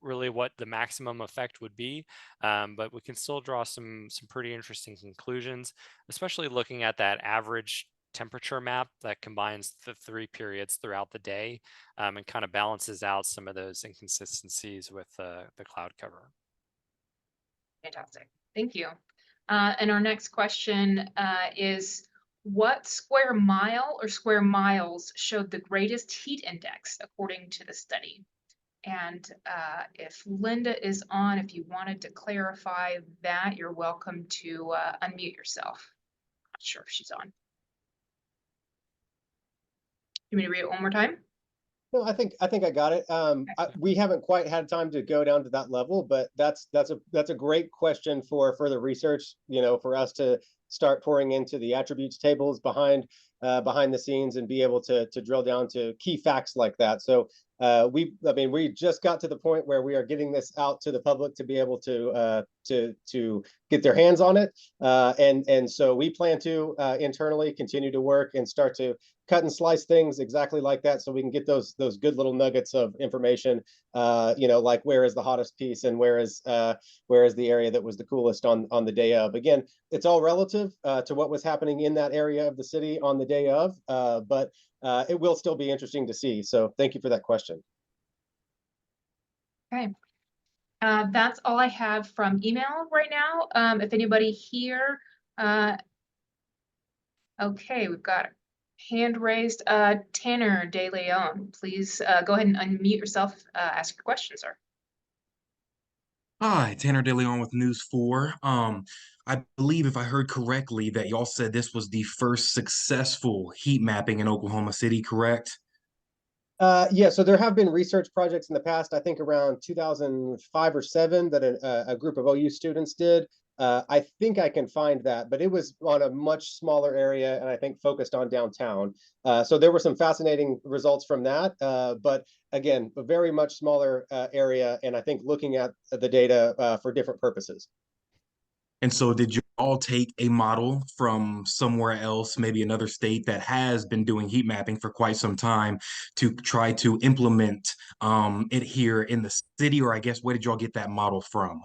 really what the maximum effect would be, but we can still draw some pretty interesting conclusions, especially looking at that average temperature map that combines the 3 periods throughout the day, and kind of balances out some of those inconsistencies with the cloud cover. Fantastic. Thank you. And our next question is, what square mile or square miles showed the greatest heat index according to the study? And if Linda is on, if you wanted to clarify that, you're welcome to unmute yourself. Not sure if she's on. You want me to read it one more time? No, I think I got it. We haven't quite had time to go down to that level, but that's a great question for further research. For us to start pouring into the attributes tables behind the scenes and be able to drill down to key facts like that. So we just got to the point where we are getting this out to the public to be able to get their hands on it, and so we plan to internally continue to work and start to cut and slice things exactly like that, so we can get those good little nuggets of information, like where is the hottest piece and where is the area that was the coolest on the day of. Again, it's all relative to what was happening in that area of the city on the day of, but it will still be interesting to see. So thank you for that question. Okay. That's all I have from email right now. If anybody here, okay, we've got hand raised. Tanner De Leon, please go ahead and unmute yourself. Ask your question, sir. Hi, Tanner De Leon with News 4. I believe, if I heard correctly, that y'all said this was the first successful heat mapping in Oklahoma City, correct? Yeah, so there have been research projects in the past, I think around 2005 or 7, that a group of OU students did. I think I can find that, but it was on a much smaller area and I think focused on downtown. So there were some fascinating results from that, but again, a very much smaller area, and I think looking at the data for different purposes. And so did you all take a model from somewhere else, maybe another state that has been doing heat mapping for quite some time, to try to implement it here in the city? Or I guess, where did y'all get that model from?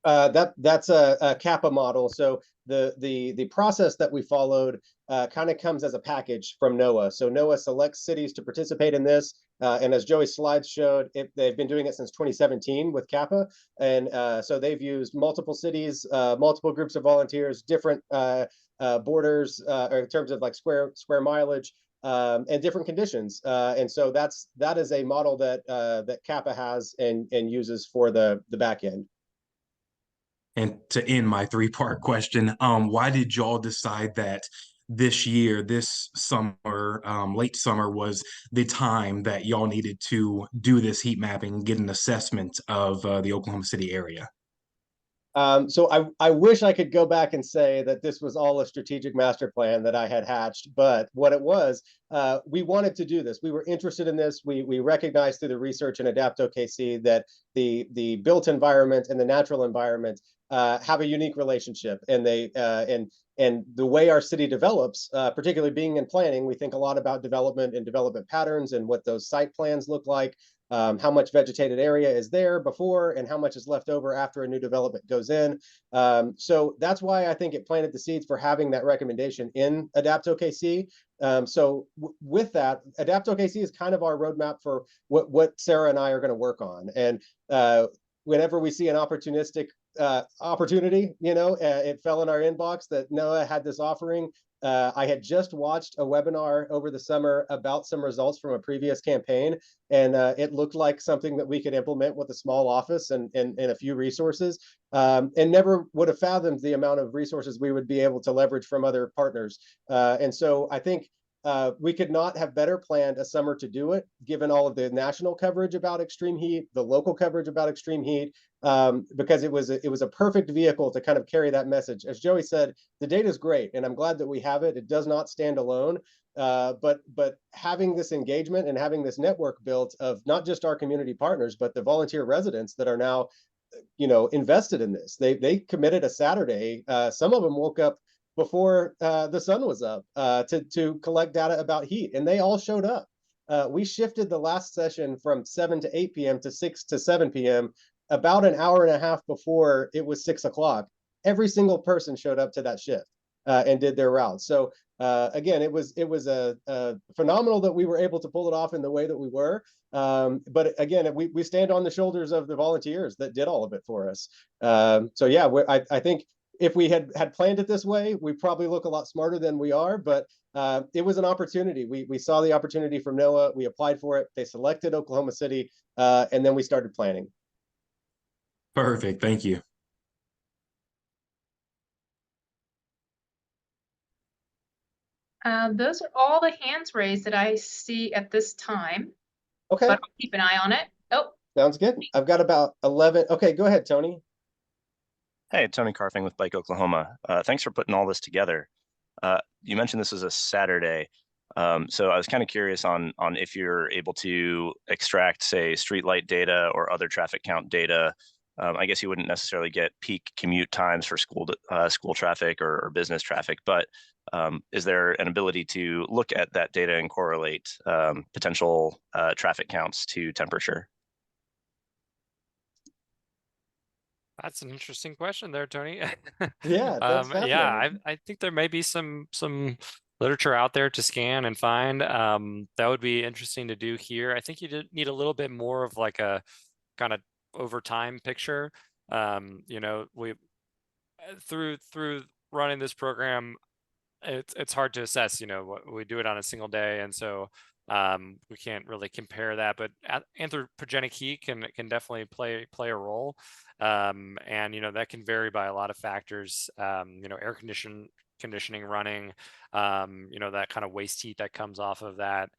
That's a CAPA model. So the process that we followed kind of comes as a package from NOAA. So NOAA selects cities to participate in this, and as Joey's slides showed, they've been doing it since 2017 with CAPA, and so they've used multiple cities, multiple groups of volunteers, different borders, or in terms of like square mileage, and different conditions. And so that is a model that CAPA has and uses for the back end. And to end my 3-part question, why did y'all decide that this year, this summer, late summer, was the time that y'all needed to do this heat mapping, get an assessment of the Oklahoma City area? So I wish I could go back and say that this was all a strategic master plan that I had hatched, but what it was, we wanted to do this. We were interested in this. We recognized through the research in adaptokc that the built environment and the natural environment have a unique relationship, and and the way our city develops, particularly being in planning, we think a lot about development and development patterns and what those site plans look like. How much vegetated area is there before and how much is left over after a new development goes in. So that's why I think it planted the seeds for having that recommendation in adaptokc. So with that, adaptokc is kind of our roadmap for what Sarah and I are going to work on. And whenever we see an opportunistic opportunity, it fell in our inbox that NOAA had this offering. I had just watched a webinar over the summer about some results from a previous campaign, and it looked like something that we could implement with a small office and a few resources, and never would have fathomed the amount of resources we would be able to leverage from other partners. And so I think we could not have better planned a summer to do it, given all of the national coverage about extreme heat, the local coverage about extreme heat, because it was a perfect vehicle to kind of carry that message. As Joey said, the data is great, and I'm glad that we have it. It does not stand alone, but having this engagement and having this network built of not just our community partners, but the volunteer residents that are now, invested in this. They committed a Saturday. Some of them woke up before the sun was up to collect data about heat, and they all showed up. We shifted the last session from 7 to 8 p.m. to 6 to 7 p.m. about an hour and a half before it was 6 o'clock. Every single person showed up to that shift and did their route. So again, it was a phenomenal that we were able to pull it off in the way that we were. But again, we stand on the shoulders of the volunteers that did all of it for us. So yeah, I think if we had planned it this way, we probably look a lot smarter than we are, but it was an opportunity. We saw the opportunity from NOAA, we applied for it, they selected Oklahoma City, and then we started planning. Perfect, thank you. Those are all the hands raised that I see at this time. Okay. But I'll keep an eye on it. Oh. Sounds good. I've got about 11. Okay, go ahead, Tony. Hey, Tony Carfing with Bike Oklahoma. Thanks for putting all this together. You mentioned this is a Saturday. So I was kind of curious on if you're able to extract, say, streetlight data or other traffic count data. I guess you wouldn't necessarily get peak commute times for school traffic or business traffic, but is there an ability to look at that data and correlate potential traffic counts to temperature? That's an interesting question there, Tony. Yeah, I think there may be some literature out there to scan and find. That would be interesting to do here. I think you need a little bit more of like a kind of over time picture. We through running this program, it's hard to assess. We do it on a single day, and so we can't really compare that. But anthropogenic heat can definitely play a role, and that can vary by a lot of factors. Air conditioning running, that kind of waste heat that comes off of that,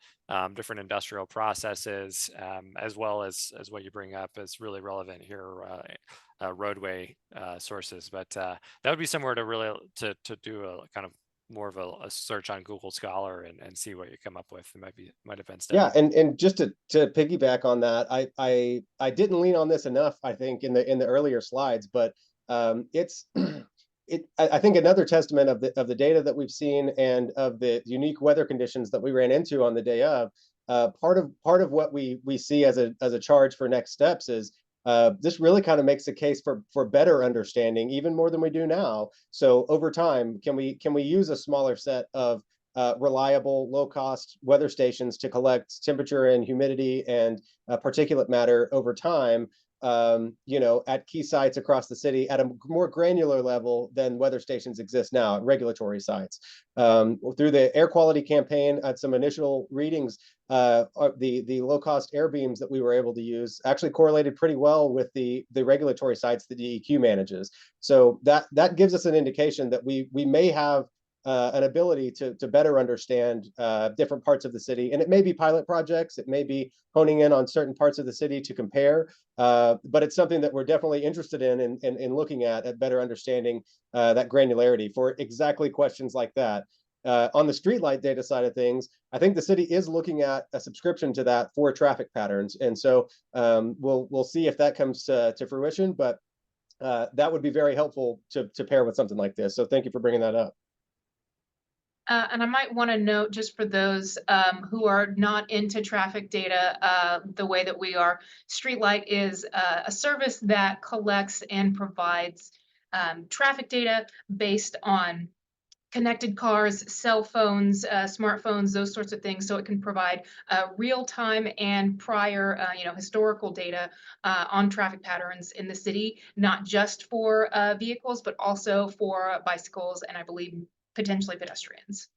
different industrial processes, as well as what you bring up is really relevant here, roadway sources. But that would be somewhere to really to do a kind of more of a search on Google Scholar and see what you come up with. It might have been studied. Yeah, and just to piggyback on that, I didn't lean on this enough, I think, in the earlier slides, but I think another testament of the data that we've seen and of the unique weather conditions that we ran into on the day of, part of what we see as a charge for next steps is this really kind of makes a case for better understanding, even more than we do now. So over time, can we use a smaller set of reliable, low-cost weather stations to collect temperature and humidity and particulate matter over time, at key sites across the city at a more granular level than weather stations exist now at regulatory sites. Through the air quality campaign, at some initial readings, the low-cost air beams that we were able to use actually correlated pretty well with the regulatory sites that DEQ manages. So that gives us an indication that we may have an ability to better understand different parts of the city. And it may be pilot projects, it may be honing in on certain parts of the city to compare, but it's something that we're definitely interested in looking at better understanding that granularity for exactly questions like that. On the streetlight data side of things, I think the city is looking at a subscription to that for traffic patterns. And so we'll see if that comes to fruition, but that would be very helpful to pair with something like this. So thank you for bringing that up. And I might want to note, just for those who are not into traffic data the way that we are, Streetlight is a service that collects and provides traffic data based on connected cars, cell phones, smartphones, those sorts of things, so it can provide real-time and prior, historical data on traffic patterns in the city, not just for vehicles, but also for bicycles and I believe potentially pedestrians.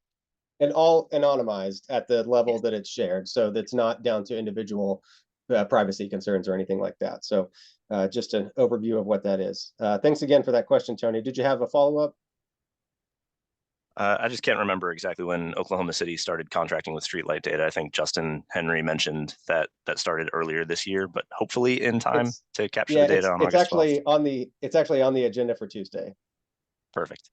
And all anonymized at the level that it's shared, so that's not down to individual privacy concerns or anything like that. So just an overview of what that is. Thanks again for that question, Tony. Did you have a follow-up? I just can't remember exactly when Oklahoma City started contracting with streetlight data. I think Justin Henry mentioned that started earlier this year, but hopefully in time to capture the data on August 12th. It's actually on the agenda for Tuesday. Perfect.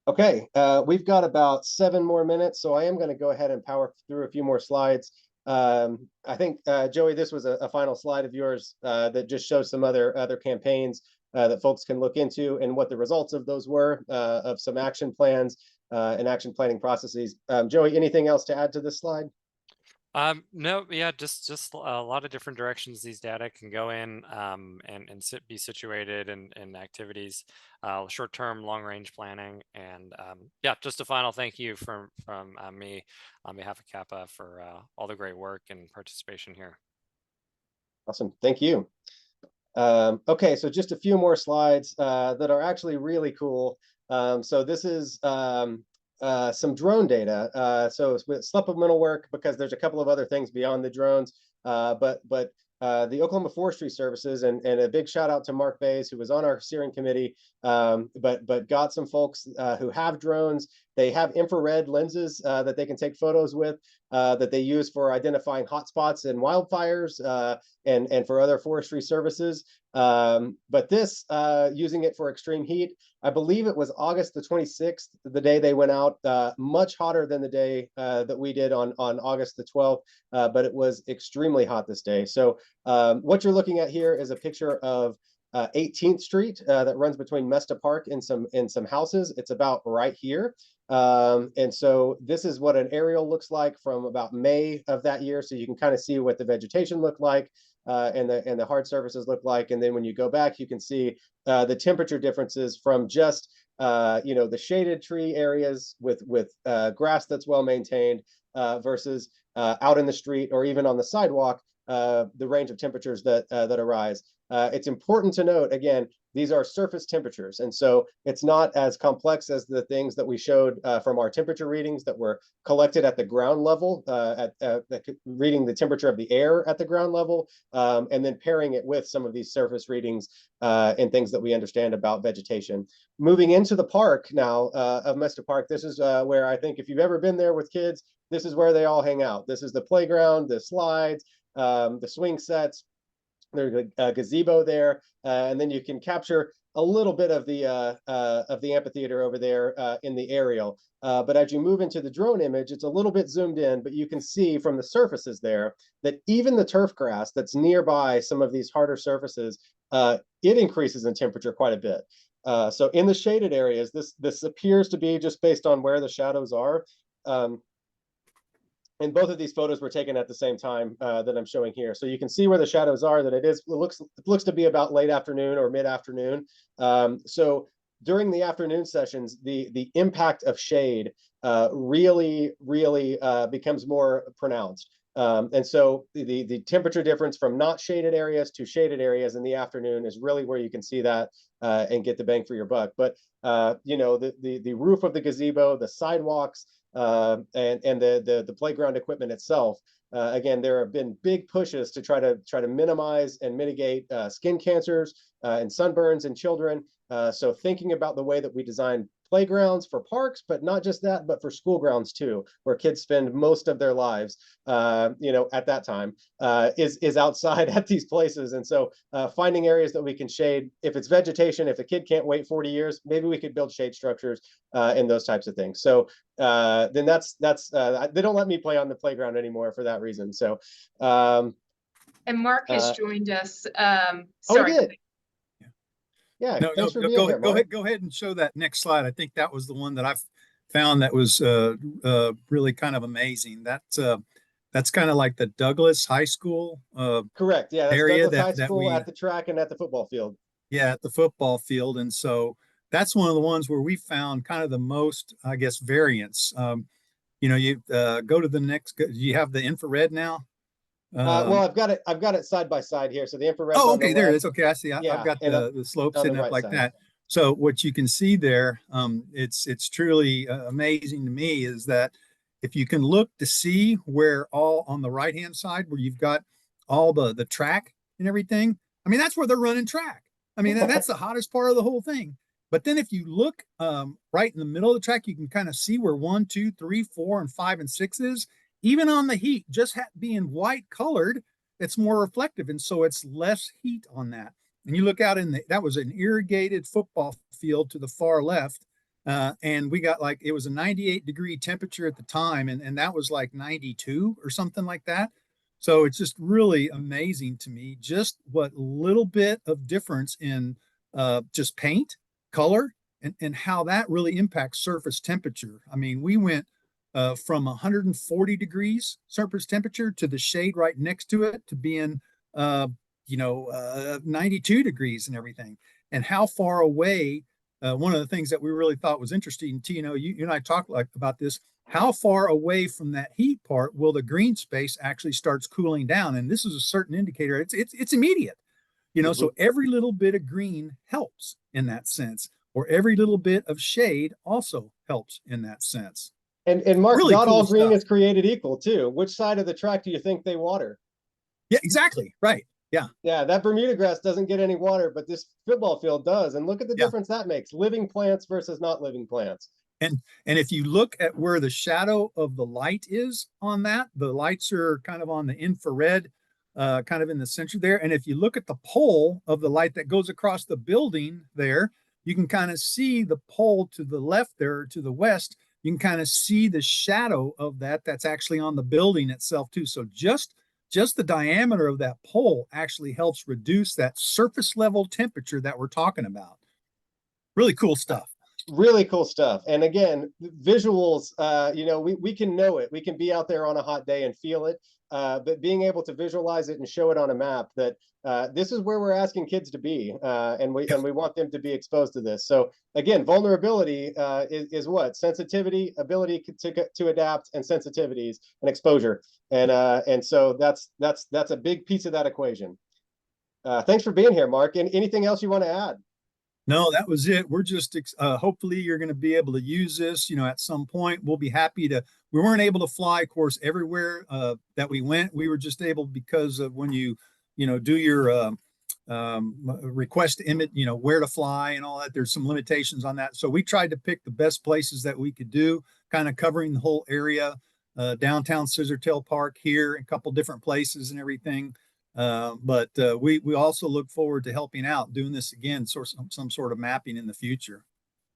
Okay, we've got about 7 more minutes, so I am going to go ahead and power through a few more slides. I think, Joey, this was a final slide of yours that just shows some other campaigns that folks can look into and what the results of those were, of some action plans and action planning processes. Joey, anything else to add to this slide? No, yeah, just a lot of different directions these data can go in and be situated in activities, short-term, long-range planning, and yeah, just a final thank you from me on behalf of CAPA for all the great work and participation here. Awesome, thank you. Okay, so just a few more slides that are actually really cool. So this is some drone data. So it's with supplemental work because there's a couple of other things beyond the drones, but the Oklahoma Forestry Services and a big shout out to Mark Bays, who was on our steering committee, but got some folks who have drones. They have infrared lenses that they can take photos with that they use for identifying hotspots and wildfires and for other forestry services. But this, using it for extreme heat, I believe it was August the 26th, the day they went out, much hotter than the day that we did on August the 12th, but it was extremely hot this day. So what you're looking at here is a picture of 18th Street that runs between Mesta Park and some houses. It's about right here. And so this is what an aerial looks like from about May of that year. So you can kind of see what the vegetation looked like and the hard surfaces look like. And then when you go back, you can see the temperature differences from just the shaded tree areas with grass that's well maintained versus out in the street or even on the sidewalk, the range of temperatures that arise. It's important to note, again, these are surface temperatures. And so it's not as complex as the things that we showed from our temperature readings that were collected at the ground level, reading the temperature of the air at the ground level, and then pairing it with some of these surface readings and things that we understand about vegetation. Moving into the park now of Mesta Park, this is where I think if you've ever been there with kids, this is where they all hang out. This is the playground, the slides, the swing sets. There's a gazebo there, and then you can capture a little bit of the amphitheater over there in the aerial. But as you move into the drone image, it's a little bit zoomed in, but you can see from the surfaces there that even the turf grass that's nearby some of these harder surfaces, it increases in temperature quite a bit. So in the shaded areas, this appears to be just based on where the shadows are. And both of these photos were taken at the same time that I'm showing here. So you can see where the shadows are, that it looks to be about late afternoon or mid-afternoon. So during the afternoon sessions, the impact of shade really becomes more pronounced. And so the temperature difference from not shaded areas to shaded areas in the afternoon is really where you can see that and get the bang for your buck. But the roof of the gazebo, the sidewalks, and the playground equipment itself. Again, there have been big pushes to try to minimize and mitigate skin cancers and sunburns in children. So thinking about the way that we design playgrounds for parks, but not just that, but for school grounds too, where kids spend most of their lives, at that time, is outside at these places. And so finding areas that we can shade, if it's vegetation, if a kid can't wait 40 years, maybe we could build shade structures and those types of things. So then that's they don't let me play on the playground anymore for that reason. So and Mark has joined us. Sorry. Oh, yeah, no, thanks for go being here, Mark. Go ahead and show that next slide. I think that was the one that I found that was really kind of amazing. That's kind of like the Douglas High School correct. Yeah, that's area Douglas High School at the track and at the football field. Yeah, at the football field. And so that's one of the ones where we found kind of the most, I guess, variance. You go to the next. Do you have the infrared now? Well, I've got it side by side here. So the infrared. Oh, okay, there it is. Okay, I see. Yeah, I've got the slope on the sitting up right like side. that. So what you can see there, it's truly amazing to me is that if you can look to see where all on the right hand side where you've got all the track and everything. I mean, that's where they're running track. I mean, that's the hottest part of the whole thing. But then if you look right in the middle of the track, you can kind of see where 1, 2, 3, 4, and 5, and 6 is. Even on the heat, just being white colored, it's more reflective. And so it's less heat on that. And you look out that was an irrigated football field to the far left. And we got it was a 98-degree temperature at the time. And that was like 92 or something like that. So it's just really amazing to me just what little bit of difference in just paint, color, and how that really impacts surface temperature. I mean, we went from 140 degrees surface temperature to the shade right next to it to being 92 degrees and everything. And how far away, one of the things that we really thought was interesting, Tino, you and I talked about this, how far away from that heat part will the green space actually starts cooling down? And this is a certain indicator. It's immediate, so every little bit of green helps in that sense, or every little bit of shade also helps in that sense. And Mark, really not cool all green stuff. is created equal too. Which side of the track do you think they water? Yeah, exactly. Right. Yeah. Yeah, that Bermuda grass doesn't get any water, but this football field does. And look at the difference that makes. Living plants versus not living plants. And if you look at where the shadow of the light is on that, the lights are kind of on the infrared, kind of in the center there. And if you look at the pole of the light that goes across the building there, you can kind of see the pole to the left there, to the west. You can kind of see the shadow of that's actually on the building itself too. So just the diameter of that pole actually helps reduce that surface level temperature that we're talking about. Really cool stuff. Really cool stuff. And again, visuals, we can know it. We can be out there on a hot day and feel it. But being able to visualize it and show it on a map that this is where we're asking kids to be, and we want them to be exposed to this. So again, vulnerability is what? Sensitivity, ability to adapt, and sensitivities and exposure. And so that's a big piece of that equation. Thanks for being here, Mark. And anything else you want to add? No, that was it. We're just hopefully you're going to be able to use this, at some point. We'll be happy to. We weren't able to fly, of course, everywhere that we went. We were just able because of when you do your request image, where to fly and all that. There's some limitations on that. So we tried to pick the best places that we could do, kind of covering the whole area, downtown Scissortail Park here, a couple different places and everything. But we also look forward to helping out, doing this again, some sort of mapping in the future.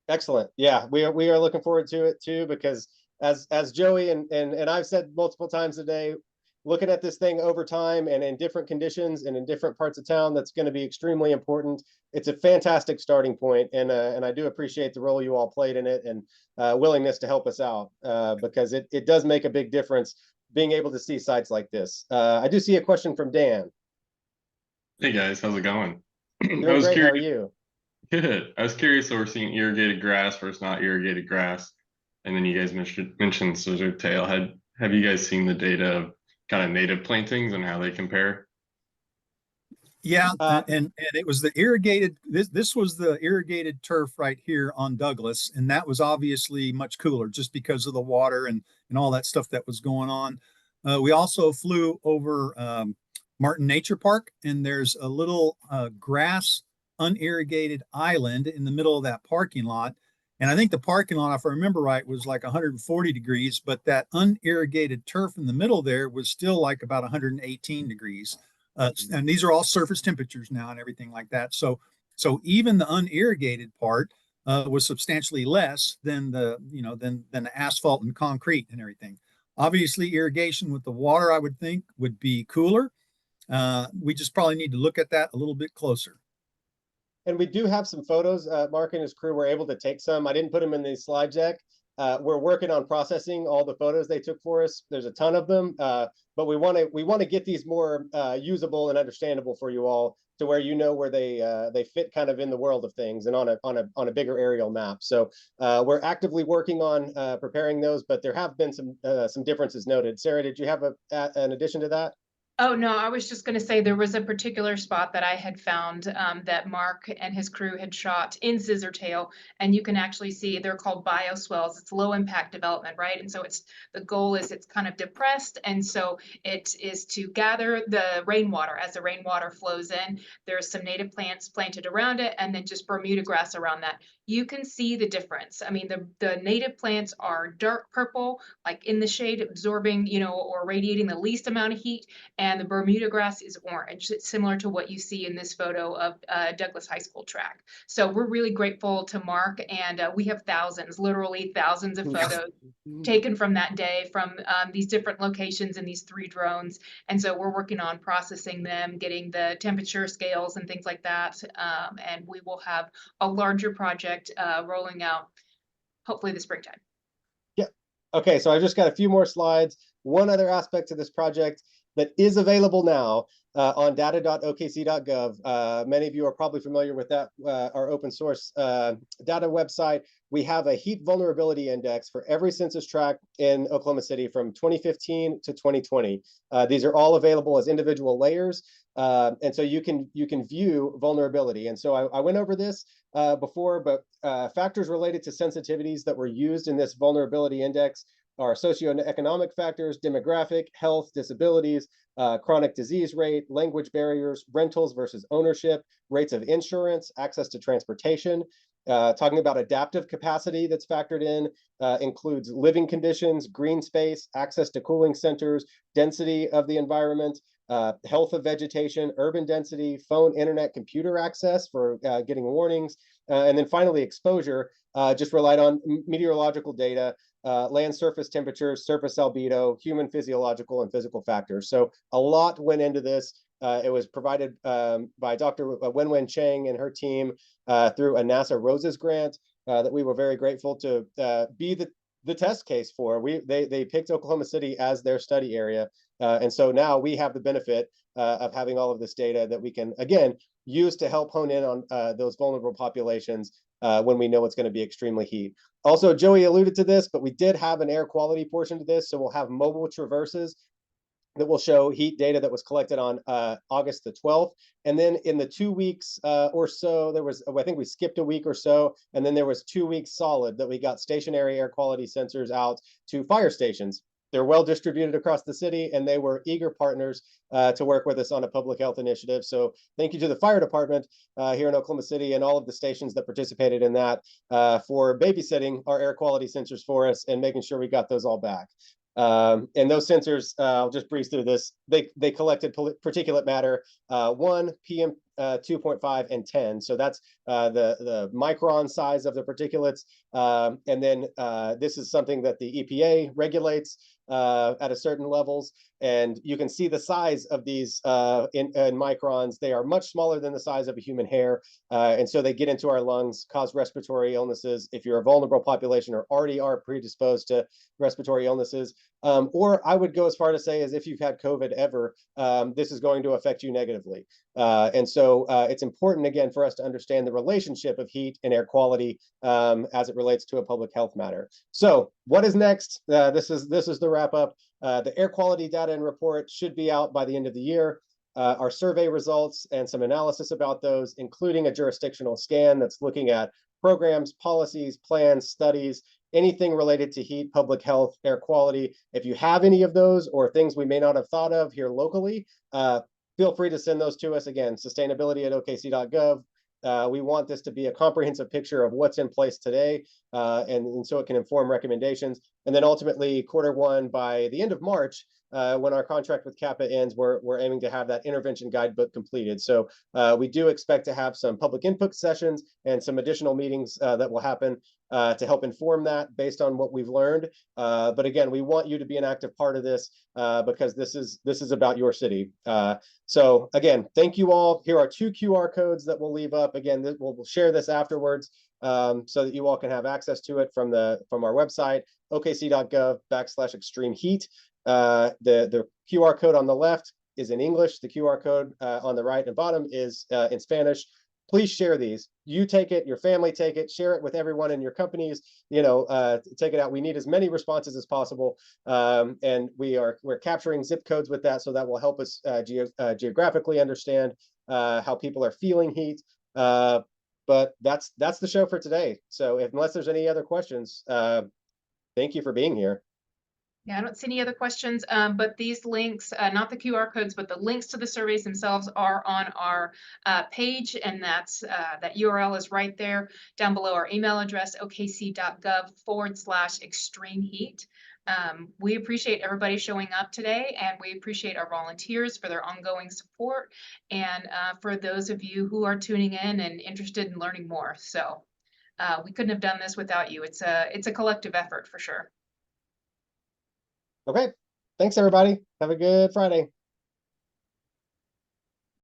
Excellent. Yeah, we are looking forward to it too, because as Joey and I've said multiple times today, looking at this thing over time and in different conditions and in different parts of town, that's going to be extremely important. It's a fantastic starting point, and I do appreciate the role you all played in it and willingness to help us out, because it does make a big difference being able to see sites like this. I do see a question from Dan. Hey guys, how's it going? Doing I was great. curious. How are you? Good. I was curious, so we're seeing irrigated grass versus not irrigated grass. And then you guys mentioned Scissortail. Have you guys seen the data of kind of native plantings and how they compare? Yeah, and it was the irrigated, this was the irrigated turf right here on Douglas, and that was obviously much cooler just because of the water and all that stuff that was going on. We also flew over Martin Nature Park, and there's a little grass unirrigated island in the middle of that parking lot. And I think the parking lot, if I remember right, was like 140 degrees, but that unirrigated turf in the middle there was still like about 118 degrees. And these are all surface temperatures now and everything like that. So even the unirrigated part was substantially less than than the asphalt and concrete and everything. Obviously, irrigation with the water, I would think, would be cooler. We just probably need to look at that a little bit closer. And we do have some photos. Mark and his crew were able to take some. I didn't put them in the slide deck, we're working on processing all the photos they took for us. There's a ton of them, but we want to get these more usable and understandable for you all, to where you know where they fit kind of in the world of things and on a bigger aerial map. So we're actively working on preparing those, but there have been some differences noted. Sarah, did you have an addition to that? Oh, no, I was just going to say there was a particular spot that I had found that Mark and his crew had shot in Scissortail, and you can actually see they're called bioswells. It's low impact development, right? And so the goal is it's kind of depressed, and so it is to gather the rainwater. As the rainwater flows in, there's some native plants planted around it, and then just Bermuda grass around that. You can see the difference. I mean, the native plants are dark purple, like in the shade, absorbing, or radiating the least amount of heat. And the Bermuda grass is orange. It's similar to what you see in this photo of Douglas High School track. So we're really grateful to Mark, and we have literally thousands of photos taken from that day from these different locations in these 3 drones. And so we're working on processing them, getting the temperature scales and things like that. And we will have a larger project rolling out hopefully this springtime. Yeah. Okay, so I just got a few more slides. One other aspect to this project that is available now on data.okc.gov. Many of you are probably familiar with that, our open source data website. We have a heat vulnerability index for every census tract in Oklahoma City from 2015 to 2020. These are all available as individual layers. And so you can view vulnerability. And so I went over this before, but factors related to sensitivities that were used in this vulnerability index are socioeconomic factors, demographic, health, disabilities, chronic disease rate, language barriers, rentals versus ownership, rates of insurance, access to transportation. Talking about adaptive capacity that's factored in includes living conditions, green space, access to cooling centers, density of the environment, health of vegetation, urban density, phone, internet, computer access for getting warnings, and then finally exposure just relied on meteorological data, land surface temperatures, surface albedo, human physiological and physical factors. So a lot went into this. It was provided by Dr. Wenwen Chang and her team through a NASA Roses grant that we were very grateful to be the test case for. They picked Oklahoma City as their study area. And so now we have the benefit of having all of this data that we can, again, use to help hone in on those vulnerable populations when we know it's going to be extremely heat. Also, Joey alluded to this, but we did have an air quality portion to this. So we'll have mobile traverses that will show heat data that was collected on August the 12th. And then in the 2 weeks or so, I think we skipped a week or so, and then there was 2 weeks solid that we got stationary air quality sensors out to fire stations. They're well distributed across the city, and they were eager partners to work with us on a public health initiative. So thank you to the fire department here in Oklahoma City and all of the stations that participated in that for babysitting our air quality sensors for us and making sure we got those all back. And those sensors, I'll just breeze through this. They collected particulate matter 1, PM 2.5, and 10. So that's the micron size of the particulates. And then this is something that the EPA regulates at a certain levels. And you can see the size of these in microns. They are much smaller than the size of a human hair. And so they get into our lungs, cause respiratory illnesses. If you're a vulnerable population or already are predisposed to respiratory illnesses, or I would go as far to say as if you've had COVID ever, this is going to affect you negatively. And so it's important, again, for us to understand the relationship of heat and air quality as it relates to a public health matter. So what is next? This is the wrap up. The air quality data and report should be out by the end of the year. Our survey results and some analysis about those, including a jurisdictional scan that's looking at programs, policies, plans, studies, anything related to heat, public health, air quality. If you have any of those or things we may not have thought of here locally, feel free to send those to us. Again, sustainability@okc.gov. We want this to be a comprehensive picture of what's in place today, and so it can inform recommendations. And then ultimately, Q1 by the end of March, when our contract with CAPA ends, we're aiming to have that intervention guidebook completed. So we do expect to have some public input sessions and some additional meetings that will happen to help inform that based on what we've learned. But again, we want you to be an active part of this because this is about your city. So again, thank you all. Here are 2 QR codes that we'll leave up. Again, we'll share this afterwards so that you all can have access to it from our website, okc.gov/extreme heat. The QR code on the left is in English. The QR code on the right and bottom is in Spanish. Please share these. You take it, your family take it, share it with everyone in your companies, take it out. We need as many responses as possible. And we're capturing zip codes with that, so that will help us geographically understand how people are feeling heat. But that's the show for today. So unless there's any other questions, thank you for being here. Yeah, I don't see any other questions, but these links, not the QR codes, but the links to the surveys themselves are on our page, and that URL is right there down below our email address, okc.gov/extreme heat. We appreciate everybody showing up today, and we appreciate our volunteers for their ongoing support, and for those of you who are tuning in and interested in learning more. So we couldn't have done this without you. It's a collective effort for sure. Okay, thanks everybody. Have a good Friday.